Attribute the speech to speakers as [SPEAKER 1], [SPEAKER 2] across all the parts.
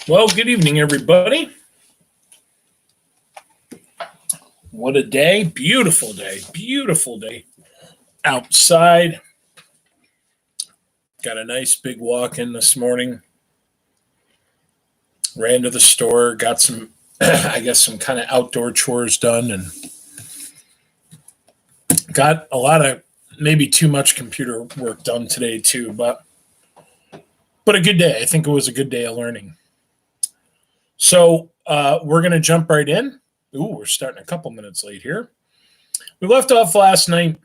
[SPEAKER 1] Well, good evening, everybody. What a day. Beautiful day. Beautiful day outside. Got a nice big walk in this morning. Ran to the store, got some, I guess, some kind of outdoor chores done, and got a lot of maybe too much computer work done today, too. But a good day. I think it was a good day of learning. So we're going to jump right in. Ooh, we're starting a couple minutes late here. We left off last night.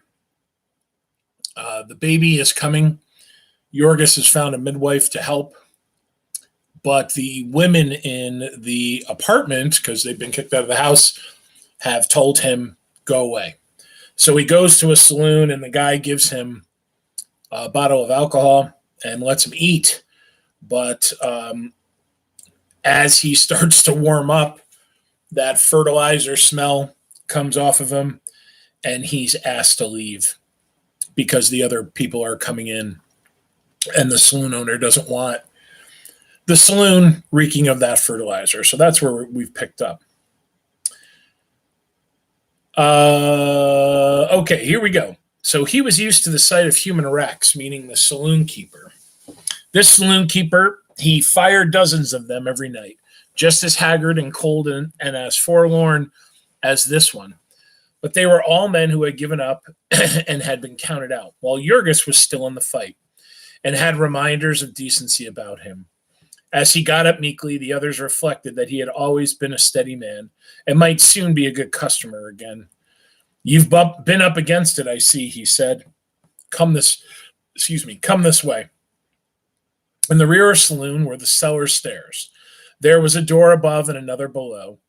[SPEAKER 1] The baby is coming. Jurgis has found a midwife to help, but the women in the apartment, because they've been kicked out of the house, have told him, go away. So he goes to a saloon, and the guy gives him a bottle of alcohol and lets him eat. But as he starts to warm up, that fertilizer smell comes off of him, and he's asked to leave because the other people are coming in, and the saloon owner doesn't want the saloon reeking of that fertilizer. So that's where we've picked up. Okay, here we go. So he was used to the sight of human wrecks, meaning the saloon keeper. This saloon keeper, he fired dozens of them every night, just as haggard and cold and as forlorn as this one. But they were all men who had given up and had been counted out, while Jurgis was still in the fight and had reminders of decency about him. As he got up meekly, the others reflected that he had always been a steady man and might soon be a good customer again. You've been up against it, I see, he said. Come this way. In the rear saloon were the cellar stairs. There was a door above and another below,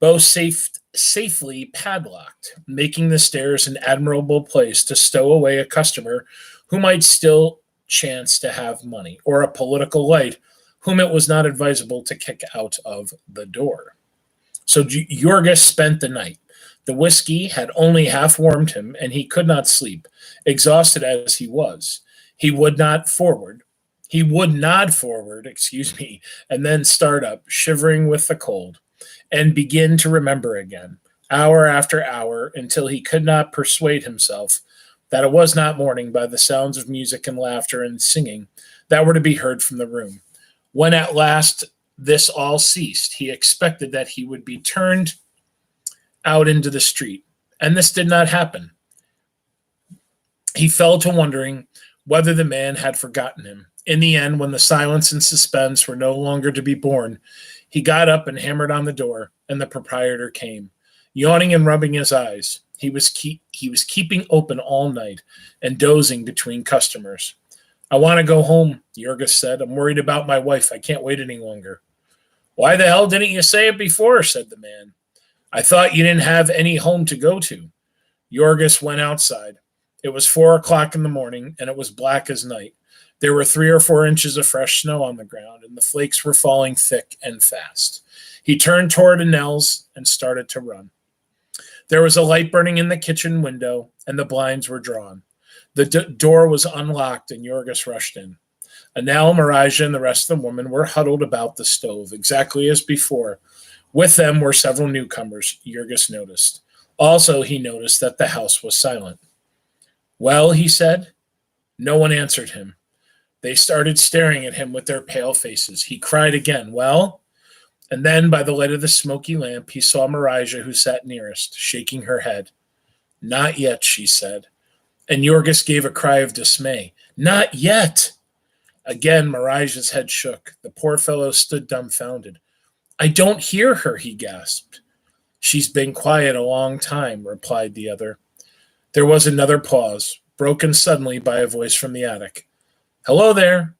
[SPEAKER 1] both safely padlocked, making the stairs an admirable place to stow away a customer who might still chance to have money, or a political light whom it was not advisable to kick out of the door. So Jurgis spent the night. The whiskey had only half warmed him, and he could not sleep, exhausted as he was. He would nod forward, and then start up, shivering with the cold, and begin to remember again, hour after hour, until he could not persuade himself that it was not morning by the sounds of music and laughter and singing that were to be heard from the room. When at last this all ceased, he expected that he would be turned out into the street, and this did not happen. He fell to wondering whether the man had forgotten him. In the end, when the silence and suspense were no longer to be borne, he got up and hammered on the door, and the proprietor came, yawning and rubbing his eyes. He was keeping open all night and dozing between customers. I want to go home, Jurgis said. I'm worried about my wife. I can't wait any longer. Why the hell didn't you say it before, said the man. I thought you didn't have any home to go to. Jurgis went outside. It was 4:00 in the morning, and it was black as night. There were 3 or 4 inches of fresh snow on the ground, and the flakes were falling thick and fast. He turned toward Nell's and started to run. There was a light burning in the kitchen window, and the blinds were drawn. The door was unlocked, and Jurgis rushed in. Anel, Marija, and the rest of the women were huddled about the stove, exactly as before. With them were several newcomers, Jurgis noticed. Also, he noticed that the house was silent. Well, he said. No one answered him. They started staring at him with their pale faces. He cried again, well? And then, by the light of the smoky lamp, he saw Marija, who sat nearest, shaking her head. Not yet, she said. And Jurgis gave a cry of dismay. Not yet! Again, Marija's head shook. The poor fellow stood dumbfounded. I don't hear her, he gasped. She's been quiet a long time, replied the other. There was another pause, broken suddenly by a voice from the attic. Hello there.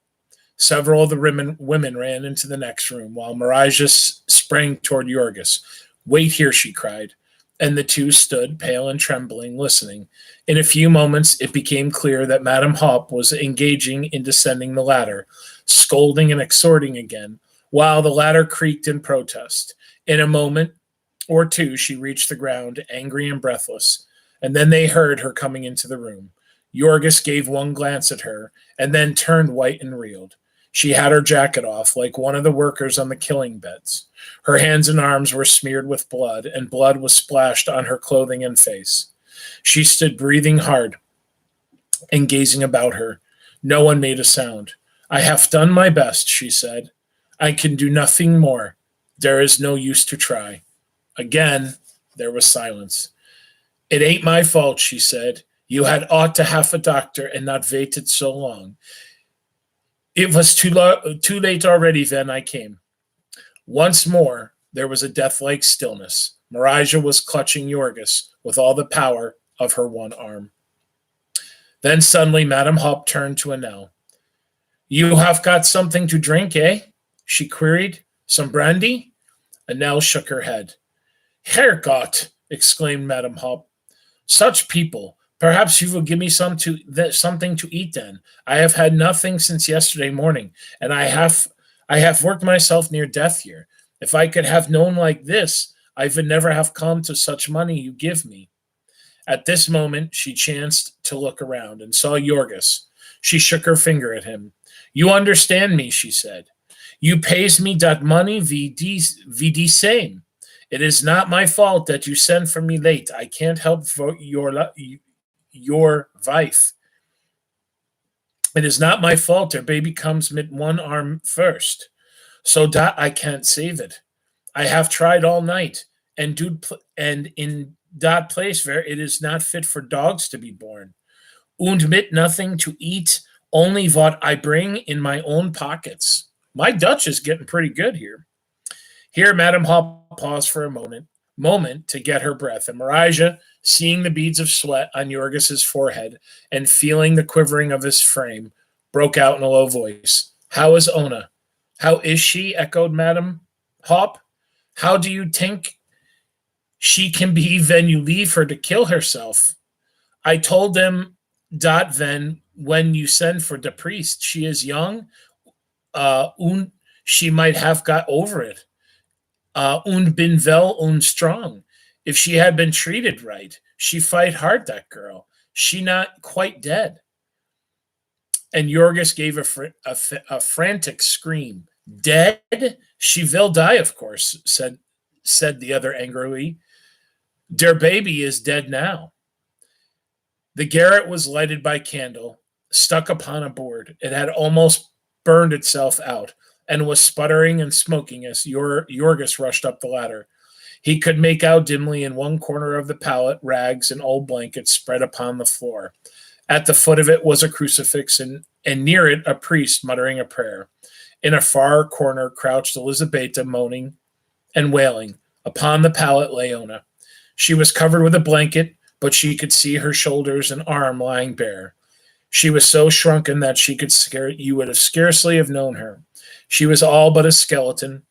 [SPEAKER 1] Several of the women ran into the next room, while Marija sprang toward Jurgis. Wait here, she cried. And the two stood, pale and trembling, listening. In a few moments, it became clear that Madame Hoppe was engaging in descending the ladder, scolding and exhorting again, while the ladder creaked in protest. In a moment or two, she reached the ground, angry and breathless, and then they heard her coming into the room. Jurgis gave one glance at her, and then turned white and reeled. She had her jacket off, like one of the workers on the killing beds. Her hands and arms were smeared with blood, and blood was splashed on her clothing and face. She stood breathing hard and gazing about her. No one made a sound. I have done my best, she said. I can do nothing more. There is no use to try. Again, there was silence. It ain't my fault, she said. You had ought to have a doctor and not waited so long. It was too late already then I came. Once more, there was a death-like stillness. Marija was clutching Jurgis with all the power of her one arm. Then suddenly Madame Hopp turned to Annelle. You have got something to drink, eh? She queried. Some brandy? Annelle shook her head. Herrgott, exclaimed Madame Hopp. Such people. Perhaps you will give me something to eat then. I have had nothing since yesterday morning, and I have worked myself near death here. If I could have known like this, I would never have come to such money you give me. At this moment, she chanced to look around and saw Jurgis. She shook her finger at him. You understand me, she said. You pays me that money wie die same. It is not my fault that you send for me late. I can't help for your wife. It is not my fault der baby comes mit one arm first, so that I can't save it. I have tried all night, and in that place where it is not fit for dogs to be born, und mit nothing to eat, only what I bring in my own pockets. My Dutch is getting pretty good here. Here, Madame Hopp paused for a moment to get her breath, and Marija, seeing the beads of sweat on Jurgis's forehead and feeling the quivering of his frame, broke out in a low voice. How is Ona? How is she? Echoed Madame Hopp. How do you think she can be when you leave her to kill herself? I told them that then when you send for the priest. She is young, und she might have got over it. Und bin well und strong. If she had been treated right, she fight hard, that girl. She not quite dead. And Jurgis gave a frantic scream. Dead? She will die, of course, said the other angrily. Der baby is dead now. The garret was lighted by candle, stuck upon a board. It had almost burned itself out and was sputtering and smoking as Jurgis rushed up the ladder. He could make out dimly in one corner of the pallet rags and old blankets spread upon the floor. At the foot of it was a crucifix, and near it a priest muttering a prayer. In a far corner crouched Elizabetta, moaning and wailing. Upon the pallet lay Ona. She was covered with a blanket, but she could see her shoulders and arm lying bare. She was so shrunken that you would have scarcely have known her. She was all but a skeleton,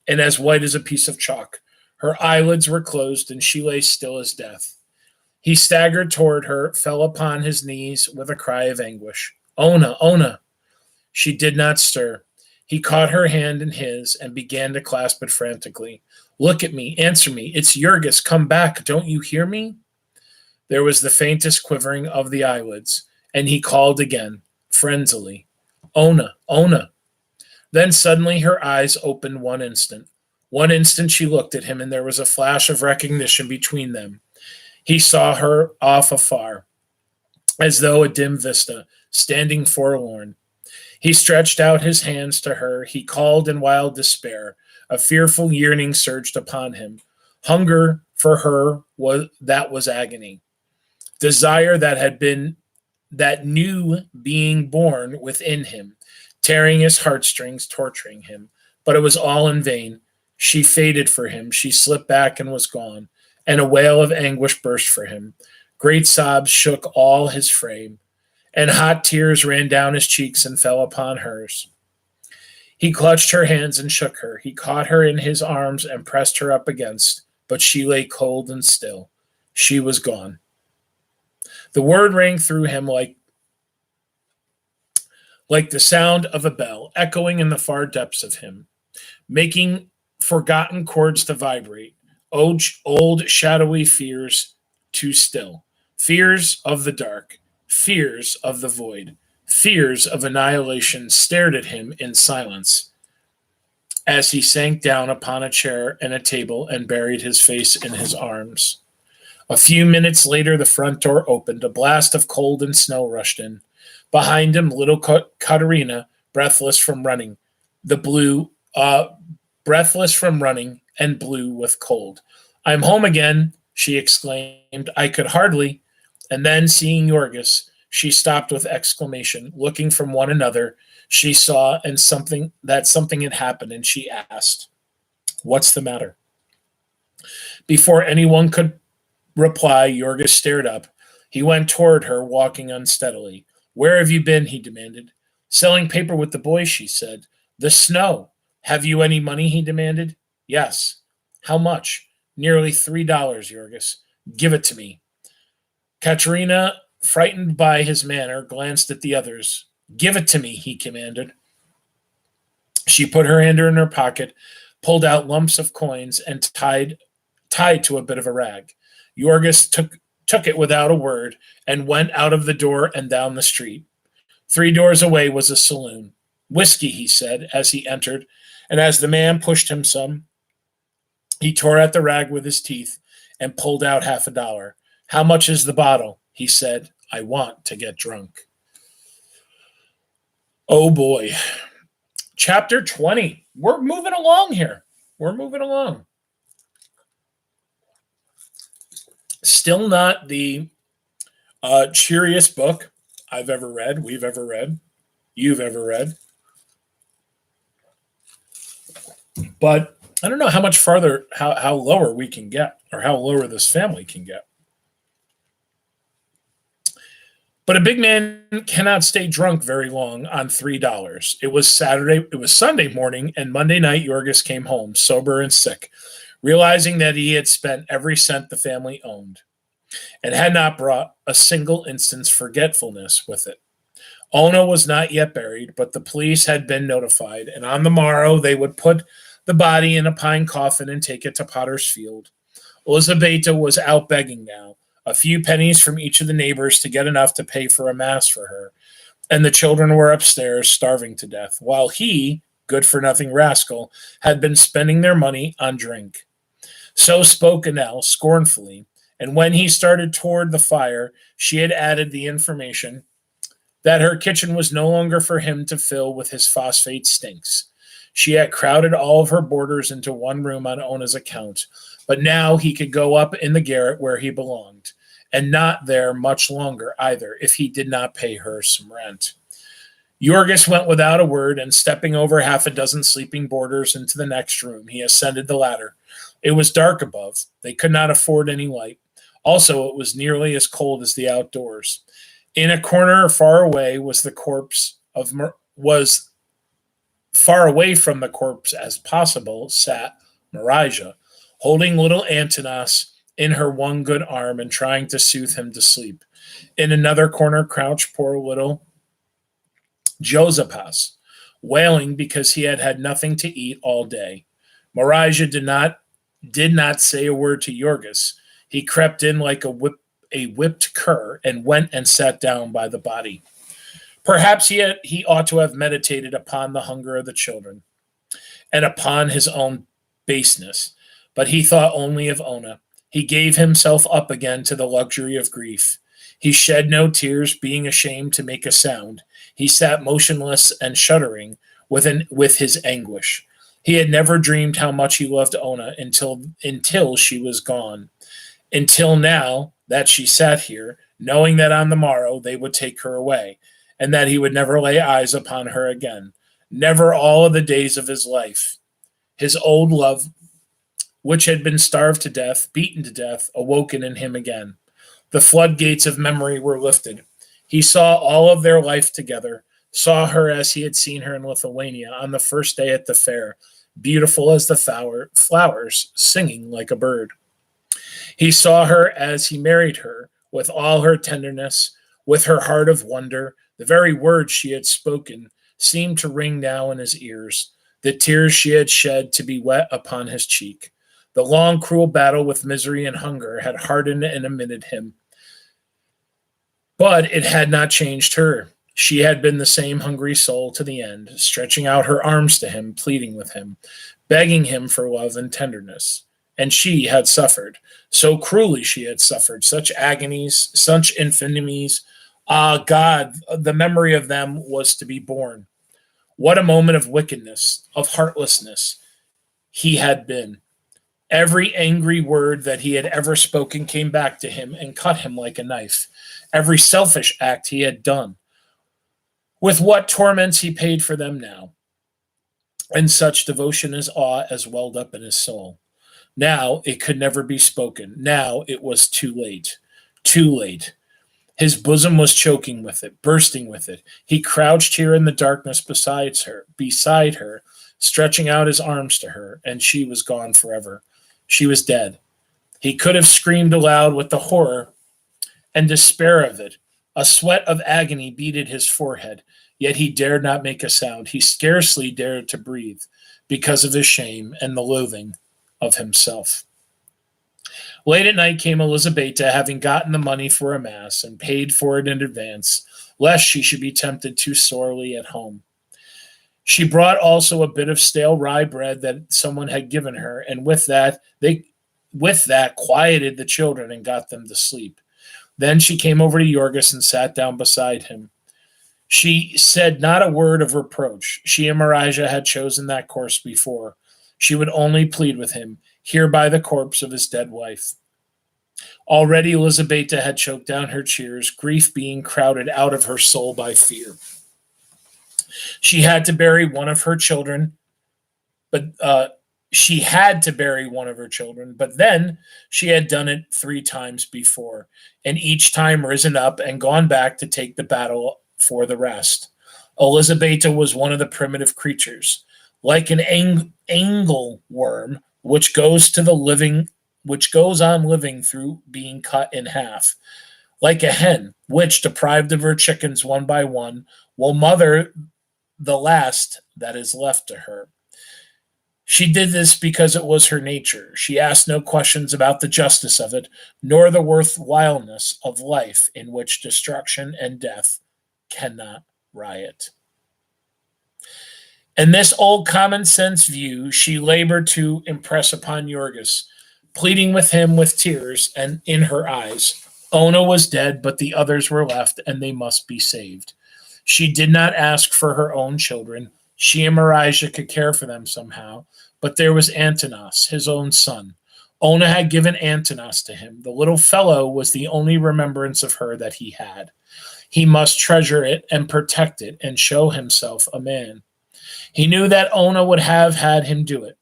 [SPEAKER 1] and as white as a piece of chalk. Her eyelids were closed, and she lay still as death. He staggered toward her, fell upon his knees with a cry of anguish. Ona, Ona! She did not stir. He caught her hand in his and began to clasp it frantically. Look at me, answer me. It's Jurgis, come back. Don't you hear me? There was the faintest quivering of the eyelids, and he called again, frenziedly. Ona, Ona! Then suddenly her eyes opened one instant. One instant she looked at him, and there was a flash of recognition between them. He saw her off afar, as though a dim vista, standing forlorn. He stretched out his hands to her. He called in wild despair. A fearful yearning surged upon him. Hunger for her was agony. Desire that knew being born within him, tearing his heartstrings, torturing him. But it was all in vain. She faded for him. She slipped back and was gone, and a wail of anguish burst for him. Great sobs shook all his frame, and hot tears ran down his cheeks and fell upon hers. He clutched her hands and shook her. He caught her in his arms and pressed her up against, but she lay cold and still. She was gone. The word rang through him like the sound of a bell, echoing in the far depths of him, making forgotten chords to vibrate, old shadowy fears to still, fears of the dark, fears of the void, Fears of annihilation stared at him in silence as he sank down upon a chair and a table and buried his face in his arms. A few minutes later, the front door opened. A blast of cold and snow rushed in. Behind him, little Katerina, breathless from running, breathless from running and blue with cold. "I'm home again," she exclaimed. "I could hardly." And then, seeing Jurgis, she stopped with exclamation. Looking from one another, she saw something had happened, and she asked, "What's the matter?" Before anyone could reply, Jurgis stared up. He went toward her, walking unsteadily. "Where have you been?" he demanded. "Selling paper with the boys," she said. "The snow. Have you any money?" he demanded. "Yes." "How much?" "Nearly $3, Jurgis." "Give it to me." Katerina, frightened by his manner, glanced at the others. "Give it to me," he commanded. She put her hand in her pocket, pulled out lumps of coins, and tied to a bit of a rag. Jurgis took it without a word and went out of the door and down the street. 3 doors away was a saloon. "Whiskey," he said as he entered, and as the man pushed him some, he tore at the rag with his teeth and pulled out $50. "How much is the bottle?" he said. "I want to get drunk." Oh boy. Chapter 20. We're moving along here. We're moving along. Still not the cheeriest book I've ever read, we've ever read, you've ever read. But I don't know how much farther, how lower we can get, or how lower this family can get. But a big man cannot stay drunk very long on $3. It was Sunday morning, and Monday night Jurgis came home, sober and sick, realizing that he had spent every cent the family owned, and had not brought a single instant's forgetfulness with it. Ona was not yet buried, but the police had been notified, and on the morrow they would put the body in a pine coffin and take it to Potter's Field. Elizabeta was out begging now, a few pennies from each of the neighbors to get enough to pay for a mass for her, and the children were upstairs starving to death, while he, good-for-nothing rascal, had been spending their money on drink. So spoke Annelle scornfully, and when he started toward the fire, she had added the information that her kitchen was no longer for him to fill with his phosphate stinks. She had crowded all of her boarders into one room on Ona's account, but now he could go up in the garret where he belonged, and not there much longer either, if he did not pay her some rent. Jurgis went without a word, and stepping over half a dozen sleeping boarders into the next room, he ascended the ladder. It was dark above. They could not afford any light. Also, it was nearly as cold as the outdoors. In a corner far away far away from the corpse as possible, sat Marija, holding little Antanas in her one good arm and trying to soothe him to sleep. In another corner crouched poor little Josipas, wailing because he had had nothing to eat all day. Marija did not say a word to Jurgis. He crept in like a whipped cur and went and sat down by the body. Perhaps he ought to have meditated upon the hunger of the children and upon his own baseness, but he thought only of Ona. He gave himself up again to the luxury of grief. He shed no tears, being ashamed to make a sound. He sat motionless and shuddering with his anguish. He had never dreamed how much he loved Ona until she was gone. Until now that she sat here, knowing that on the morrow they would take her away, and that he would never lay eyes upon her again. Never all of the days of his life. His old love, which had been starved to death, beaten to death, awoken in him again. The floodgates of memory were lifted. He saw all of their life together, saw her as he had seen her in Lithuania on the first day at the fair, beautiful as the flowers, singing like a bird. He saw her as he married her, with all her tenderness, with her heart of wonder. The very words she had spoken seemed to ring now in his ears, the tears she had shed to be wet upon his cheek. The long, cruel battle with misery and hunger had hardened and emitted him. But it had not changed her. She had been the same hungry soul to the end, stretching out her arms to him, pleading with him, begging him for love and tenderness. And she had suffered. So cruelly she had suffered, such agonies, such infamies. Ah, God, the memory of them was to be borne. What a moment of wickedness, of heartlessness he had been. Every angry word that he had ever spoken came back to him and cut him like a knife. Every selfish act he had done. With what torments he paid for them now, and such devotion as awe as welled up in his soul. Now it could never be spoken. Now it was too late. Too late. His bosom was choking with it, bursting with it. He crouched here in the darkness beside her, stretching out his arms to her, and she was gone forever. She was dead. He could have screamed aloud with the horror and despair of it. A sweat of agony beaded his forehead, yet he dared not make a sound. He scarcely dared to breathe because of his shame and the loathing of himself. Late at night came Elizabetta, having gotten the money for a mass and paid for it in advance, lest she should be tempted too sorely at home. She brought also a bit of stale rye bread that someone had given her, and with that quieted the children and got them to sleep. Then she came over to Jurgis and sat down beside him. She said not a word of reproach. She and Marijah had chosen that course before. She would only plead with him, here by the corpse of his dead wife. Already Elizabetta had choked down her tears, grief being crowded out of her soul by fear. She had to bury one of her children, but then she had done it 3 times before, and each time risen up and gone back to take the battle for the rest. Elizabetta was one of the primitive creatures, like an angle worm, which goes on living through being cut in half. Like a hen, which, deprived of her chickens one by one, will mother the last that is left to her. She did this because it was her nature. She asked no questions about the justice of it, nor the worthwhileness of life in which destruction and death cannot riot. In this old common sense view, she labored to impress upon Jurgis, pleading with him with tears and in her eyes. Ona was dead, but the others were left, and they must be saved. She did not ask for her own children. She and Marijah could care for them somehow, but there was Antanas, his own son. Ona had given Antanas to him. The little fellow was the only remembrance of her that he had. He must treasure it and protect it and show himself a man. He knew that Ona would have had him do it.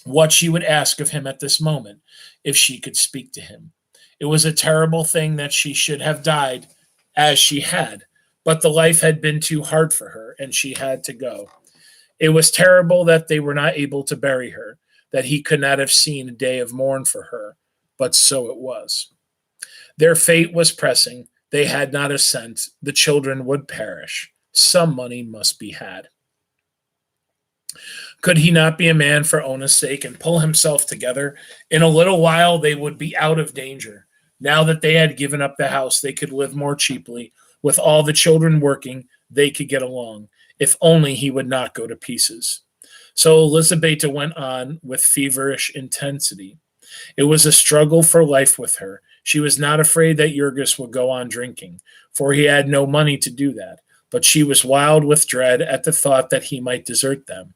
[SPEAKER 1] What she would ask of him at this moment, if she could speak to him. It was a terrible thing that she should have died as she had, but the life had been too hard for her, and she had to go. It was terrible that they were not able to bury her, that he could not have seen a day of mourn for her, but so it was. Their fate was pressing. They had not a cent. The children would perish. Some money must be had. Could he not be a man for Ona's sake and pull himself together? In a little while, they would be out of danger. Now that they had given up the house, they could live more cheaply. With all the children working, they could get along. If only he would not go to pieces. So Elizabetta went on with feverish intensity. It was a struggle for life with her. She was not afraid that Jurgis would go on drinking, for he had no money to do that. But she was wild with dread at the thought that he might desert them,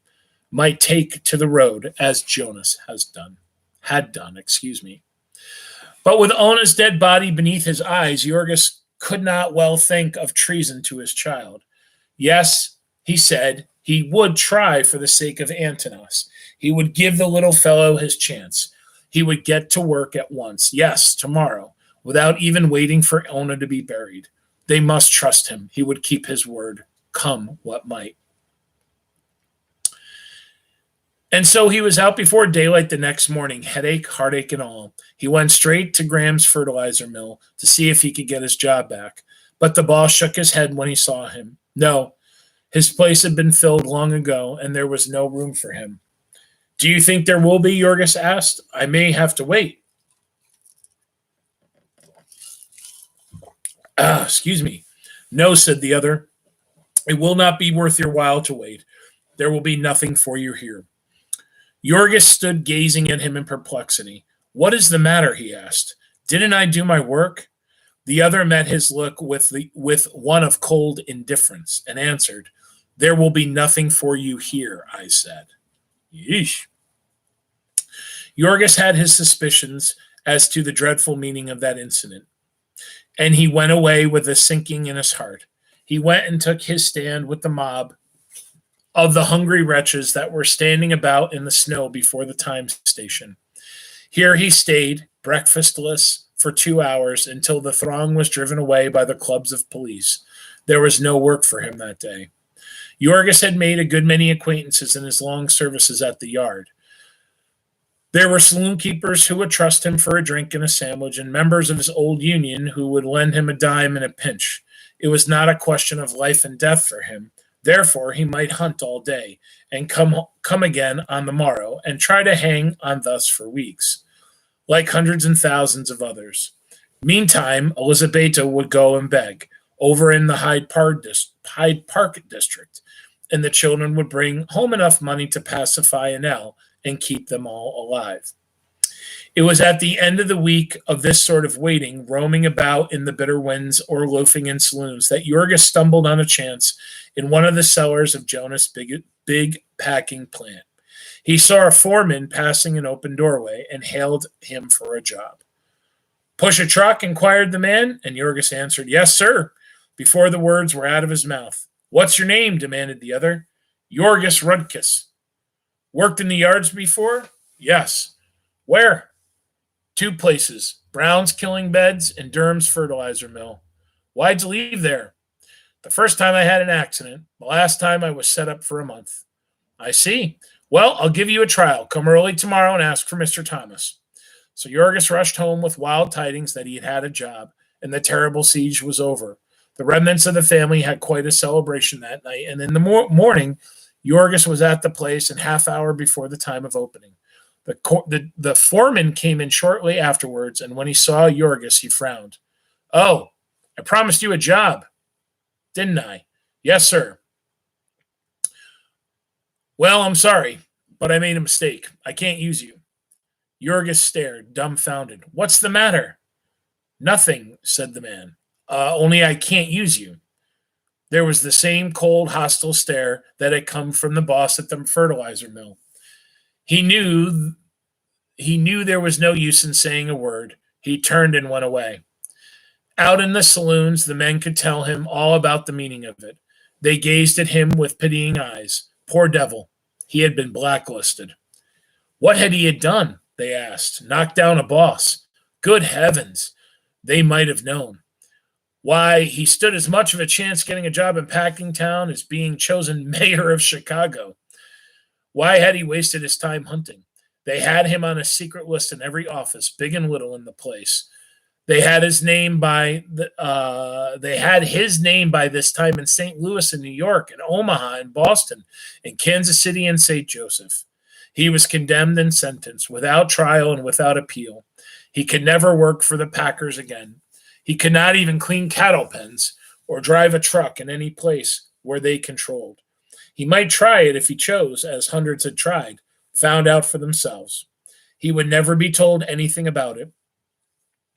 [SPEAKER 1] might take to the road as Jonas had done. But with Ona's dead body beneath his eyes, Jurgis could not well think of treason to his child. Yes, he said, he would try for the sake of Antanas. He would give the little fellow his chance. He would get to work at once. Yes, tomorrow, without even waiting for Ona to be buried. They must trust him. He would keep his word, come what might. And so he was out before daylight the next morning, headache, heartache, and all. He went straight to Graham's fertilizer mill to see if he could get his job back. But the boss shook his head when he saw him. No, his place had been filled long ago, and there was no room for him. Do you think there will be? Jurgis asked. I may have to wait. Excuse me. No, said the other. It will not be worth your while to wait. There will be nothing for you here. Jurgis stood gazing at him in perplexity. What is the matter? He asked. Didn't I do my work? The other met his look with one of cold indifference and answered, There will be nothing for you here, I said. Yeesh. Jurgis had his suspicions as to the dreadful meaning of that incident, and he went away with a sinking in his heart. He went and took his stand with the mob of the hungry wretches that were standing about in the snow before the time station. Here he stayed, breakfastless, for 2 hours until the throng was driven away by the clubs of police. There was no work for him that day. Jurgis had made a good many acquaintances in his long services at the yard. There were saloon keepers who would trust him for a drink and a sandwich, and members of his old union who would lend him a dime in a pinch. It was not a question of life and death for him. Therefore, he might hunt all day and come again on the morrow and try to hang on thus for weeks, like hundreds and thousands of others. Meantime, Elizabetta would go and beg over in the Hyde Park district, and the children would bring home enough money to pacify Annelle and keep them all alive. It was at the end of the week of this sort of waiting, roaming about in the bitter winds or loafing in saloons, that Jurgis stumbled on a chance in one of the cellars of Jonas' big packing plant. He saw a foreman passing an open doorway and hailed him for a job. Push a truck? Inquired the man, and Jurgis answered, Yes, sir, before the words were out of his mouth. What's your name? Demanded the other. Jurgis Rudkus. Worked in the yards before? Yes. Where? 2 places, Brown's Killing Beds and Durham's Fertilizer Mill. Why'd you leave there? The first time I had an accident. The last time I was set up for a month. I see. Well, I'll give you a trial. Come early tomorrow and ask for Mr. Thomas. So Jurgis rushed home with wild tidings that he had had a job, and the terrible siege was over. The remnants of the family had quite a celebration that night, and in the morning, Jurgis was at the place a half hour before the time of opening. The foreman came in shortly afterwards, and when he saw Jurgis, he frowned. Oh, I promised you a job, didn't I? Yes, sir. Well, I'm sorry, but I made a mistake. I can't use you. Jurgis stared, dumbfounded. What's the matter? Nothing, said the man. Only I can't use you. There was the same cold, hostile stare that had come from the boss at the fertilizer mill. He knew there was no use in saying a word. He turned and went away. Out in the saloons, the men could tell him all about the meaning of it. They gazed at him with pitying eyes. Poor devil. He had been blacklisted. What had he done? They asked. Knocked down a boss. Good heavens. They might have known. Why, he stood as much of a chance getting a job in Packingtown as being chosen mayor of Chicago. Why had he wasted his time hunting? They had him on a secret list in every office, big and little, in the place. They had his name by this time in St. Louis and New York and Omaha and Boston and Kansas City and St. Joseph. He was condemned and sentenced without trial and without appeal. He could never work for the Packers again. He could not even clean cattle pens or drive a truck in any place where they controlled. He might try it if he chose, as hundreds had tried, found out for themselves. He would never be told anything about it.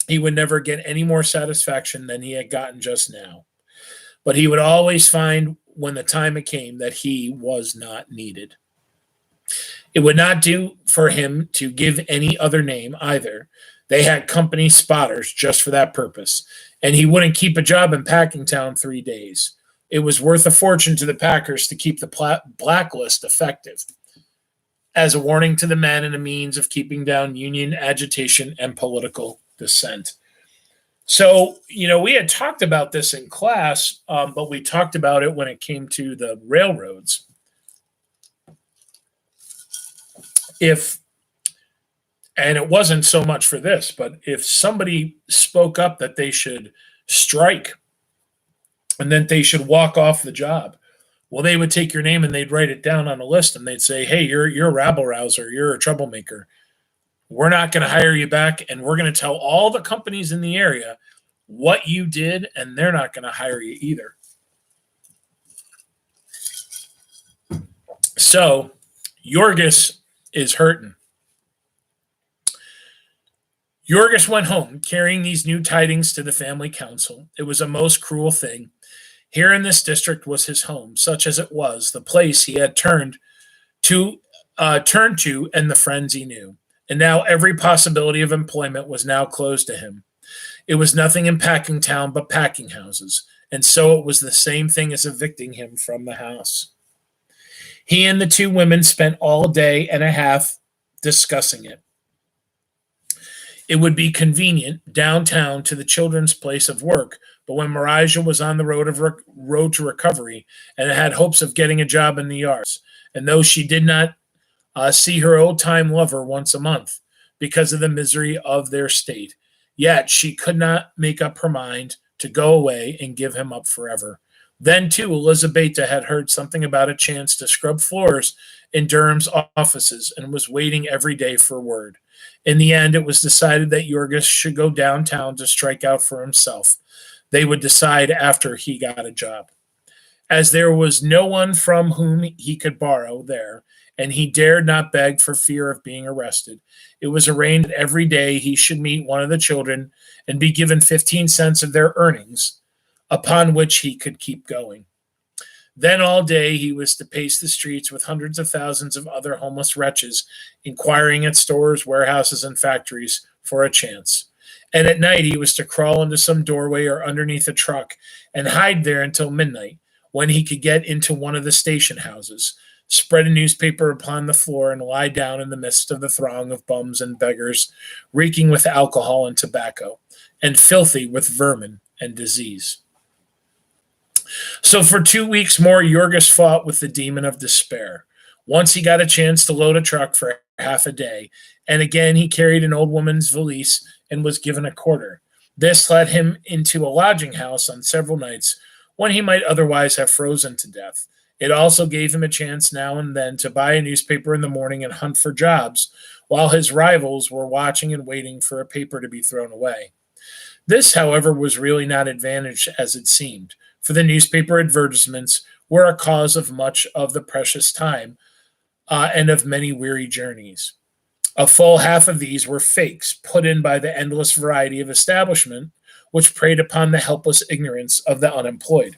[SPEAKER 1] He would never get any more satisfaction than he had gotten just now. But he would always find, when the time came, that he was not needed. It would not do for him to give any other name either. They had company spotters just for that purpose, and he wouldn't keep a job in Packingtown 3 days. It was worth a fortune to the Packers to keep the blacklist effective as a warning to the men and a means of keeping down union agitation and political dissent. So, we had talked about this in class, but we talked about it when it came to the railroads. And it wasn't so much for this, but if somebody spoke up that they should strike and that they should walk off the job, well, they would take your name and they'd write it down on a list and they'd say, hey, you're a rabble-rouser, you're a troublemaker. We're not going to hire you back, and we're going to tell all the companies in the area what you did, and they're not going to hire you either. So Jurgis is hurting. Jurgis went home carrying these new tidings to the family council. It was a most cruel thing. Here in this district was his home, such as it was, the place he had to turn to, and the friends he knew. And now every possibility of employment was now closed to him. It was nothing in Packingtown but packing houses, and so it was the same thing as evicting him from the house. He and the two women spent all day and a half discussing it. It would be convenient downtown to the children's place of work, but when Marija was on the road to recovery and had hopes of getting a job in the yards, and though she did not see her old-time lover once a month because of the misery of their state, yet she could not make up her mind to go away and give him up forever. Then, too, Elizabeth had heard something about a chance to scrub floors in Durham's offices and was waiting every day for word. In the end, it was decided that Jurgis should go downtown to strike out for himself. They would decide after he got a job. As there was no one from whom he could borrow there, and he dared not beg for fear of being arrested, it was arranged that every day he should meet one of the children and be given 15 cents of their earnings, upon which he could keep going. Then all day he was to pace the streets with hundreds of thousands of other homeless wretches, inquiring at stores, warehouses, and factories for a chance. And at night he was to crawl into some doorway or underneath a truck and hide there until midnight, when he could get into one of the station houses, spread a newspaper upon the floor, and lie down in the midst of the throng of bums and beggars, reeking with alcohol and tobacco, and filthy with vermin and disease. So for 2 weeks more, Jurgis fought with the demon of despair. Once he got a chance to load a truck for half a day, and again he carried an old woman's valise and was given a quarter. This led him into a lodging house on several nights when he might otherwise have frozen to death. It also gave him a chance now and then to buy a newspaper in the morning and hunt for jobs, while his rivals were watching and waiting for a paper to be thrown away. This, however, was really not advantage as it seemed, for the newspaper advertisements were a cause of much of the precious time and of many weary journeys. A full half of these were fakes put in by the endless variety of establishment which preyed upon the helpless ignorance of the unemployed.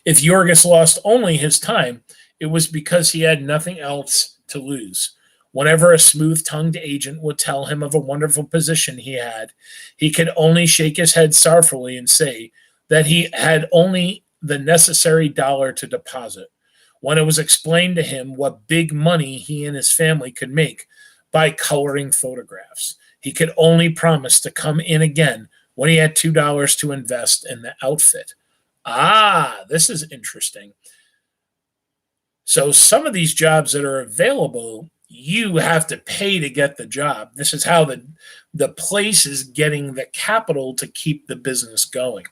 [SPEAKER 1] If Jurgis lost only his time, it was because he had nothing else to lose. Whenever a smooth-tongued agent would tell him of a wonderful position he had, he could only shake his head sorrowfully and say that he had only the necessary dollar to deposit. When it was explained to him what big money he and his family could make by coloring photographs, he could only promise to come in again when he had $2 to invest in the outfit. Ah, this is interesting. So some of these jobs that are available, you have to pay to get the job. This is how the place is getting the capital to keep the business going.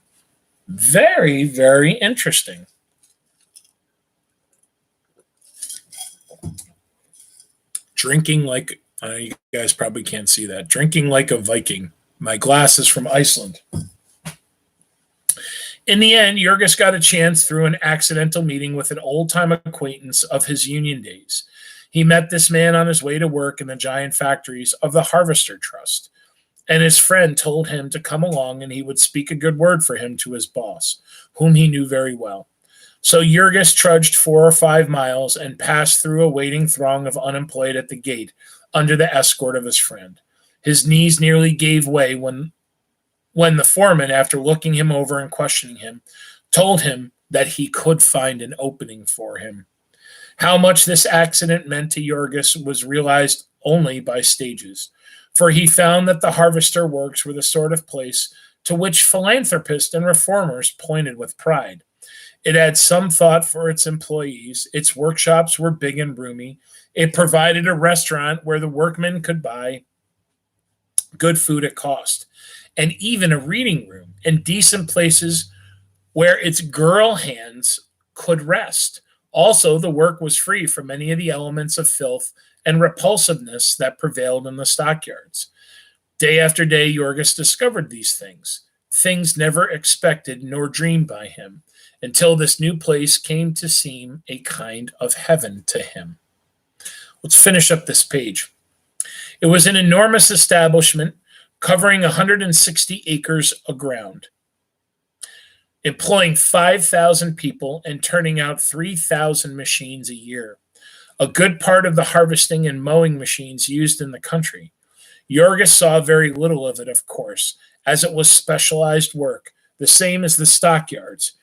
[SPEAKER 1] Very, very interesting. Drinking like, you guys probably can't see that. Drinking like a Viking. My glass is from Iceland. In the end, Jurgis got a chance through an accidental meeting with an old-time acquaintance of his union days. He met this man on his way to work in the giant factories of the Harvester Trust, and his friend told him to come along and he would speak a good word for him to his boss, whom he knew very well. So Jurgis trudged 4 or 5 miles and passed through a waiting throng of unemployed at the gate under the escort of his friend. His knees nearly gave way when the foreman, after looking him over and questioning him, told him that he could find an opening for him. How much this accident meant to Jurgis was realized only by stages, for he found that the harvester works were the sort of place to which philanthropists and reformers pointed with pride. It had some thought for its employees. Its workshops were big and roomy. It provided a restaurant where the workmen could buy good food at cost, and even a reading room and decent places where its girl hands could rest. Also, the work was free from many of the elements of filth and repulsiveness that prevailed in the stockyards. Day after day, Jurgis discovered these things never expected nor dreamed by him, until this new place came to seem a kind of heaven to him. Let's finish up this page. It was an enormous establishment covering 160 acres of ground, employing 5,000 people and turning out 3,000 machines a year, a good part of the harvesting and mowing machines used in the country. Jurgis saw very little of it, of course, as it was specialized work, the same as the stockyards.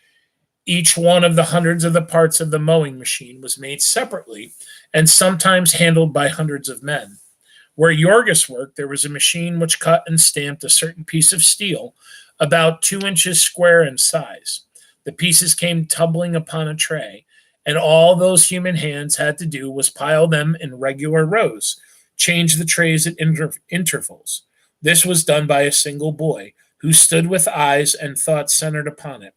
[SPEAKER 1] Each one of the hundreds of the parts of the mowing machine was made separately and sometimes handled by hundreds of men. Where Jurgis worked, there was a machine which cut and stamped a certain piece of steel about 2 inches square in size. The pieces came tumbling upon a tray, and all those human hands had to do was pile them in regular rows, change the trays at intervals. This was done by a single boy, who stood with eyes and thought centered upon it,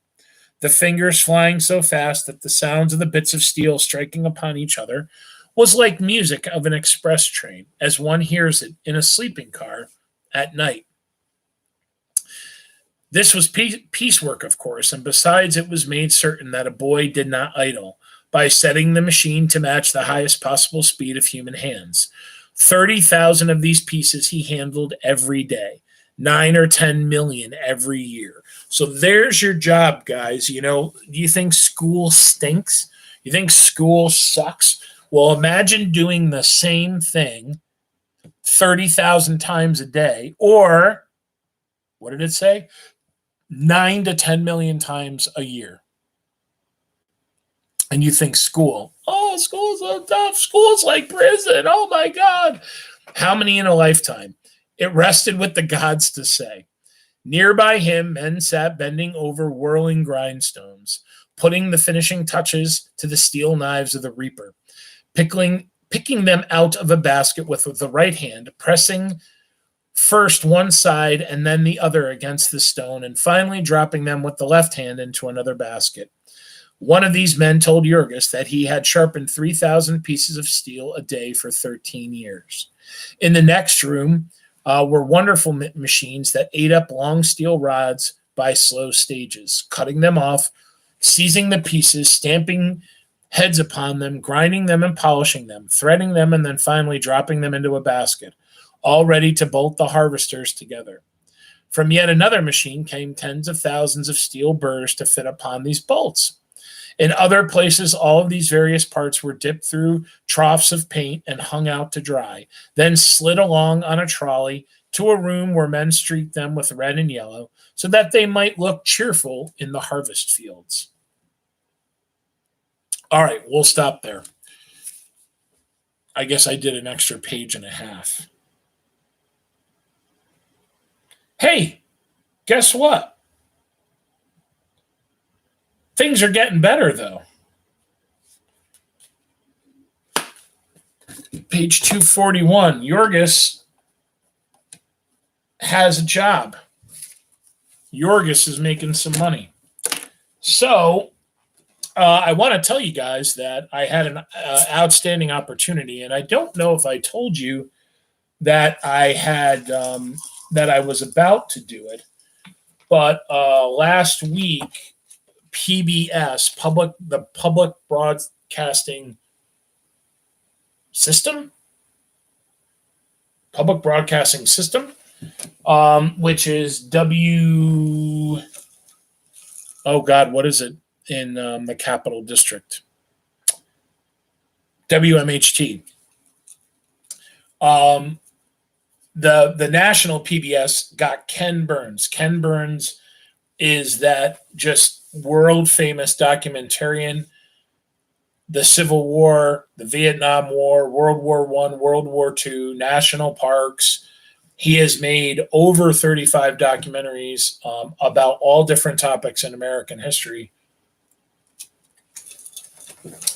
[SPEAKER 1] the fingers flying so fast that the sounds of the bits of steel striking upon each other was like music of an express train, as one hears it in a sleeping car at night. This was piecework, of course, and besides, it was made certain that a boy did not idle by setting the machine to match the highest possible speed of human hands. 30,000 of these pieces he handled every day, 9 or 10 million every year. So there's your job, guys. You know, you think school stinks? You think school sucks? Well, imagine doing the same thing 30,000 times a day, or what did it say? 9 to 10 million times a year. And you think school, oh, school's so tough. School's like prison. Oh my God. How many in a lifetime? It rested with the gods to say. Nearby him, men sat bending over whirling grindstones, putting the finishing touches to the steel knives of the reaper, picking them out of a basket with the right hand, pressing first one side and then the other against the stone, and finally dropping them with the left hand into another basket. One of these men told Jurgis that he had sharpened 3,000 pieces of steel a day for 13 years. In the next room were wonderful machines that ate up long steel rods by slow stages, cutting them off, seizing the pieces, stamping heads upon them, grinding them and polishing them, threading them, and then finally dropping them into a basket, all ready to bolt the harvesters together. From yet another machine came tens of thousands of steel burrs to fit upon these bolts. In other places, all of these various parts were dipped through troughs of paint and hung out to dry, then slid along on a trolley to a room where men streaked them with red and yellow so that they might look cheerful in the harvest fields. All right, we'll stop there. I guess I did an extra page and a half. Hey, guess what? Things are getting better, though. Page 241. Jurgis has a job. Jurgis is making some money. So I want to tell you guys that I had an outstanding opportunity, and I don't know if I told you that I had that I was about to do it, but last week, PBS, the Public Broadcasting System, which is what is it in the Capital District? WMHT. The national PBS got Ken Burns. Ken Burns is that just world famous documentarian, the Civil War, the Vietnam War, World War I, World War II, national parks. He has made over 35 documentaries about all different topics in American history.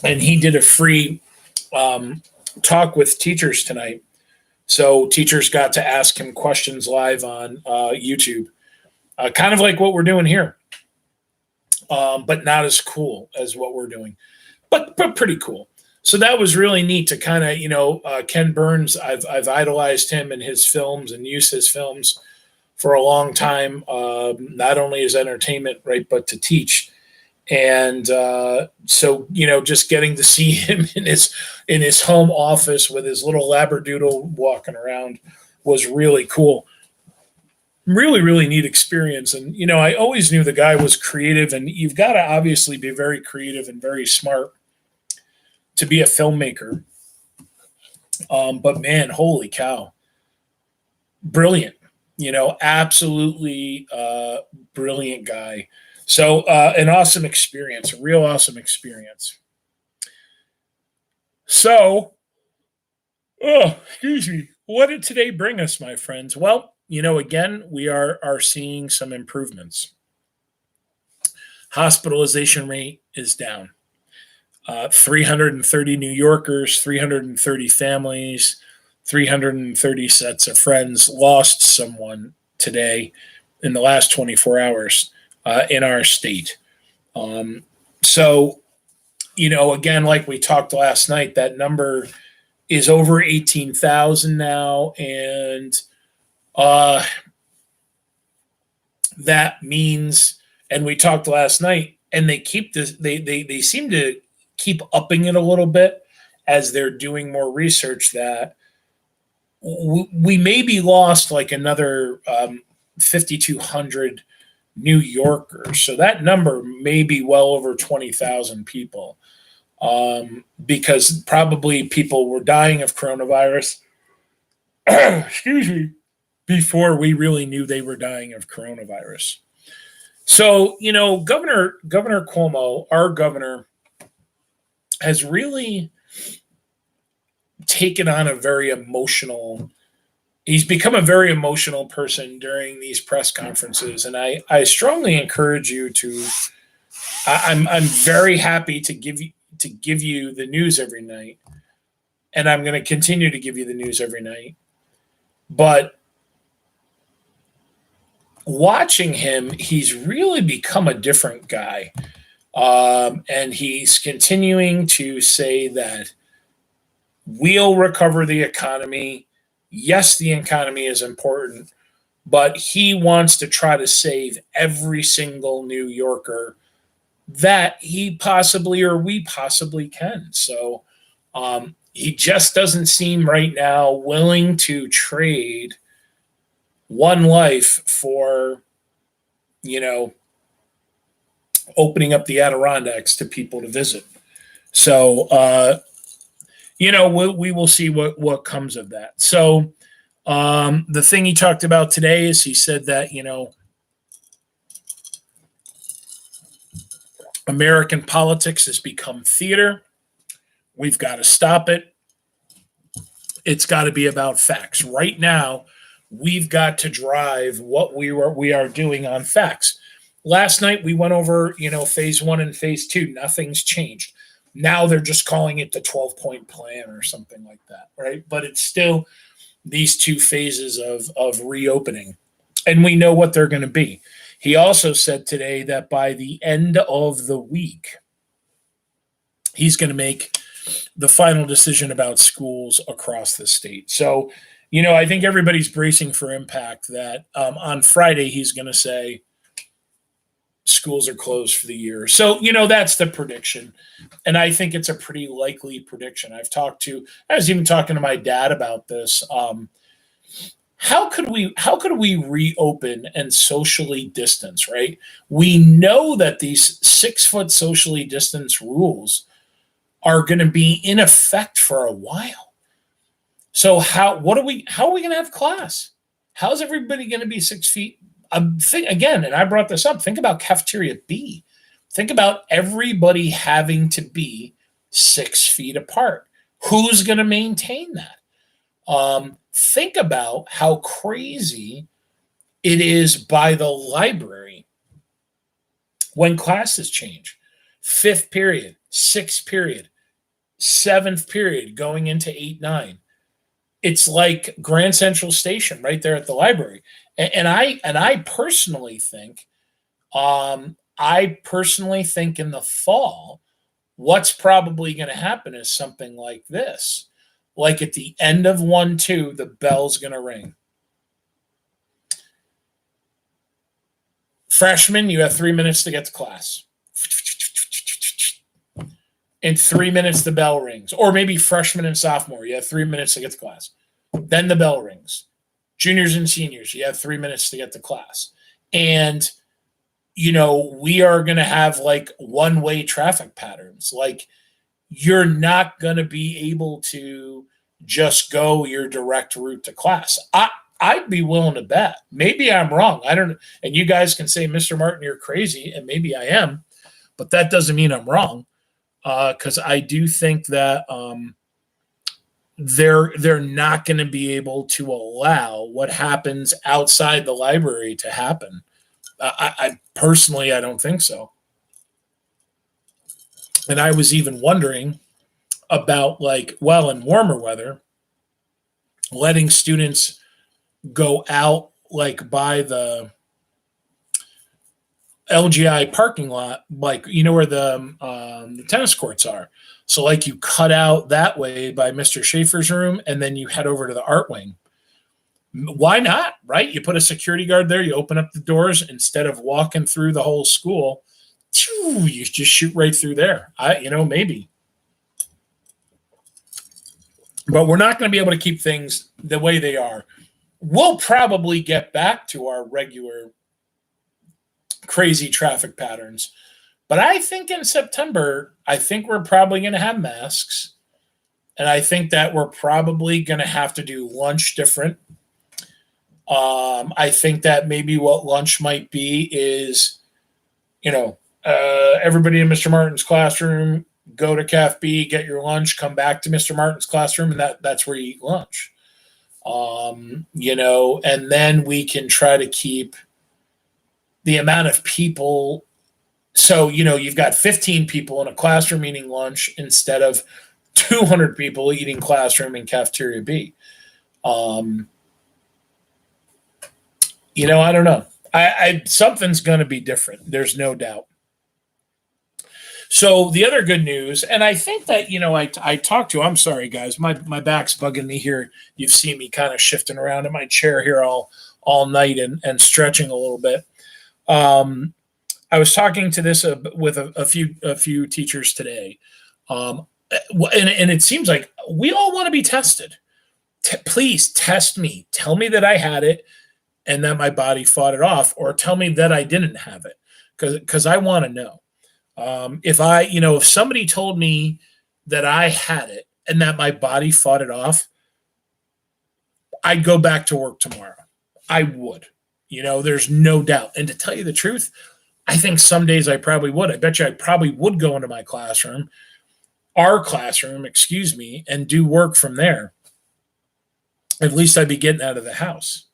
[SPEAKER 1] And he did a free talk with teachers tonight. So teachers got to ask him questions live on YouTube, kind of like what we're doing here. But not as cool as what we're doing, but pretty cool. So that was really neat to kind of, Ken Burns. I've idolized him and his films and used his films for a long time, not only as entertainment, right, but to teach. And so, just getting to see him in his home office with his little labradoodle walking around was really cool. Really, really neat experience. And I always knew the guy was creative, and you've got to obviously be very creative and very smart to be a filmmaker. But man, holy cow, brilliant! Absolutely brilliant guy. So an awesome experience, a real awesome experience. So, excuse me. What did today bring us, my friends? Well, again, we are seeing some improvements. Hospitalization rate is down. 330 New Yorkers, 330 families, 330 sets of friends lost someone today in the last 24 hours in our state. So, again, like we talked last night, that number is over 18,000 now. And that means, and we talked last night, and they keep this, they seem to keep upping it a little bit as they're doing more research, that we maybe lost like another 5,200 New Yorkers. So that number may be well over 20,000 people, because probably people were dying of coronavirus, excuse me, before we really knew they were dying of coronavirus. So, Governor Cuomo, our governor, has really taken on he's become a very emotional person during these press conferences. And I strongly encourage you I'm very happy to give you the news every night. And I'm going to continue to give you the news every night. But watching him, he's really become a different guy. And he's continuing to say that we'll recover the economy. Yes, the economy is important, but he wants to try to save every single New Yorker that he possibly or we possibly can. So he just doesn't seem right now willing to trade one life for, opening up the Adirondacks to people to visit. So, we will see what comes of that. So, the thing he talked about today is he said that, American politics has become theater. We've got to stop it. It's got to be about facts. Right now, we've got to drive what we are doing on facts. Last night we went over, phase 1 and phase 2. Nothing's changed. Now they're just calling it the 12-point plan or something like that, right? But it's still these two phases of reopening, and we know what they're going to be. He also said today that by the end of the week, he's going to make the final decision about schools across the state. So, I think everybody's bracing for impact that on Friday he's going to say schools are closed for the year. So, that's the prediction. And I think it's a pretty likely prediction. I was even talking to my dad about this. How could we reopen and socially distance, right? We know that these 6-foot socially distance rules are going to be in effect for a while. So how are we going to have class? How's everybody going to be 6 feet? Again, and I brought this up, think about cafeteria B. Think about everybody having to be 6 feet apart. Who's going to maintain that? Think about how crazy it is by the library when classes change. 5th period, 6th period, 7th period going into 8, 9. It's like Grand Central Station right there at the library. And I personally think in the fall, what's probably going to happen is something like this. Like at the end of 1-2, the bell's going to ring. Freshman, you have 3 minutes to get to class. In 3 minutes, the bell rings. Or maybe freshman and sophomore, you have 3 minutes to get to class. Then the bell rings. Juniors and seniors, you have 3 minutes to get to class. And, we are going to have like one-way traffic patterns. Like, you're not going to be able to just go your direct route to class. I'd be willing to bet. Maybe I'm wrong. I don't know. And you guys can say, Mr. Martin, you're crazy. And maybe I am. But that doesn't mean I'm wrong. Because I do think that they're not going to be able to allow what happens outside the library to happen. I personally, I don't think so. And I was even wondering about in warmer weather, letting students go out by the LGI parking lot, where the tennis courts are. So you cut out that way by Mr. Schaefer's room, and then you head over to the art wing. Why not, right? You put a security guard there, you open up the doors, instead of walking through the whole school, you just shoot right through there. Maybe. But we're not going to be able to keep things the way they are. We'll probably get back to our regular crazy traffic patterns. But I think in September, we're probably going to have masks. And I think that we're probably going to have to do lunch different. I think that maybe what lunch might be is, everybody in Mr. Martin's classroom, go to Caf B, get your lunch, come back to Mr. Martin's classroom, and that's where you eat lunch. And then we can try to keep the amount of people. So, you've got 15 people in a classroom eating lunch instead of 200 people eating classroom in cafeteria B. I don't know. Something's going to be different. There's no doubt. So the other good news, and I think that, I talked to, I'm sorry, guys, my back's bugging me here. You've seen me kind of shifting around in my chair here all night and stretching a little bit. I was talking to this with a few teachers today. And it seems like we all want to be tested. Please test me. Tell me that I had it and that my body fought it off, or tell me that I didn't have it, because I want to know. If somebody told me that I had it and that my body fought it off, I'd go back to work tomorrow. I would. There's no doubt. And to tell you the truth, I think some days I probably would. I bet you I probably would go into my classroom, and do work from there. At least I'd be getting out of the house.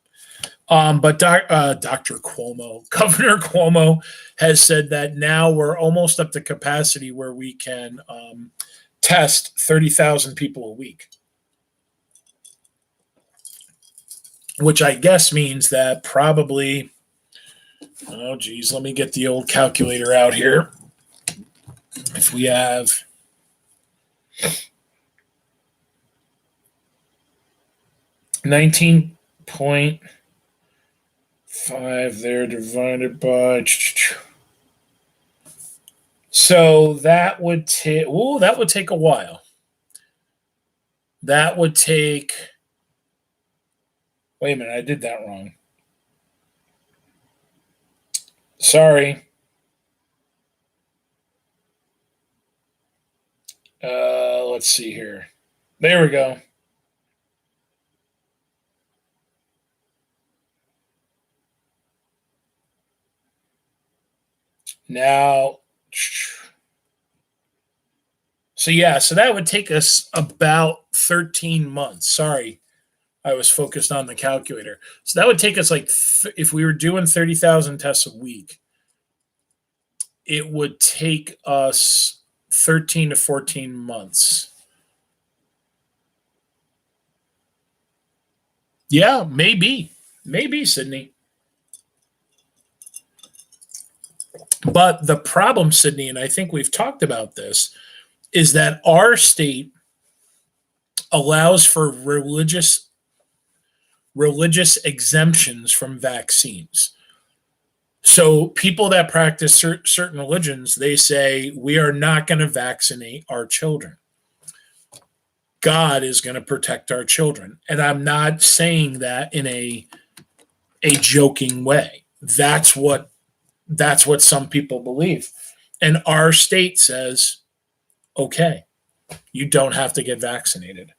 [SPEAKER 1] But Dr. Cuomo, Governor Cuomo, has said that now we're almost up to capacity where we can test 30,000 people a week, which I guess means that probably, let me get the old calculator out here. If we have 19.5 there divided by, so that would take a while. That would take, wait a minute, I did that wrong. Sorry. Let's see here. There we go. Now, so that would take us about 13 months. Sorry, I was focused on the calculator. So that would take us if we were doing 30,000 tests a week, it would take us 13 to 14 months. Yeah, maybe, Sydney. But the problem, Sydney, and I think we've talked about this, is that our state allows for religious exemptions from vaccines. So people that practice certain religions, they say we are not going to vaccinate our children. God is going to protect our children. And I'm not saying that in a joking way. That's what some people believe. And our state says, okay, you don't have to get vaccinated.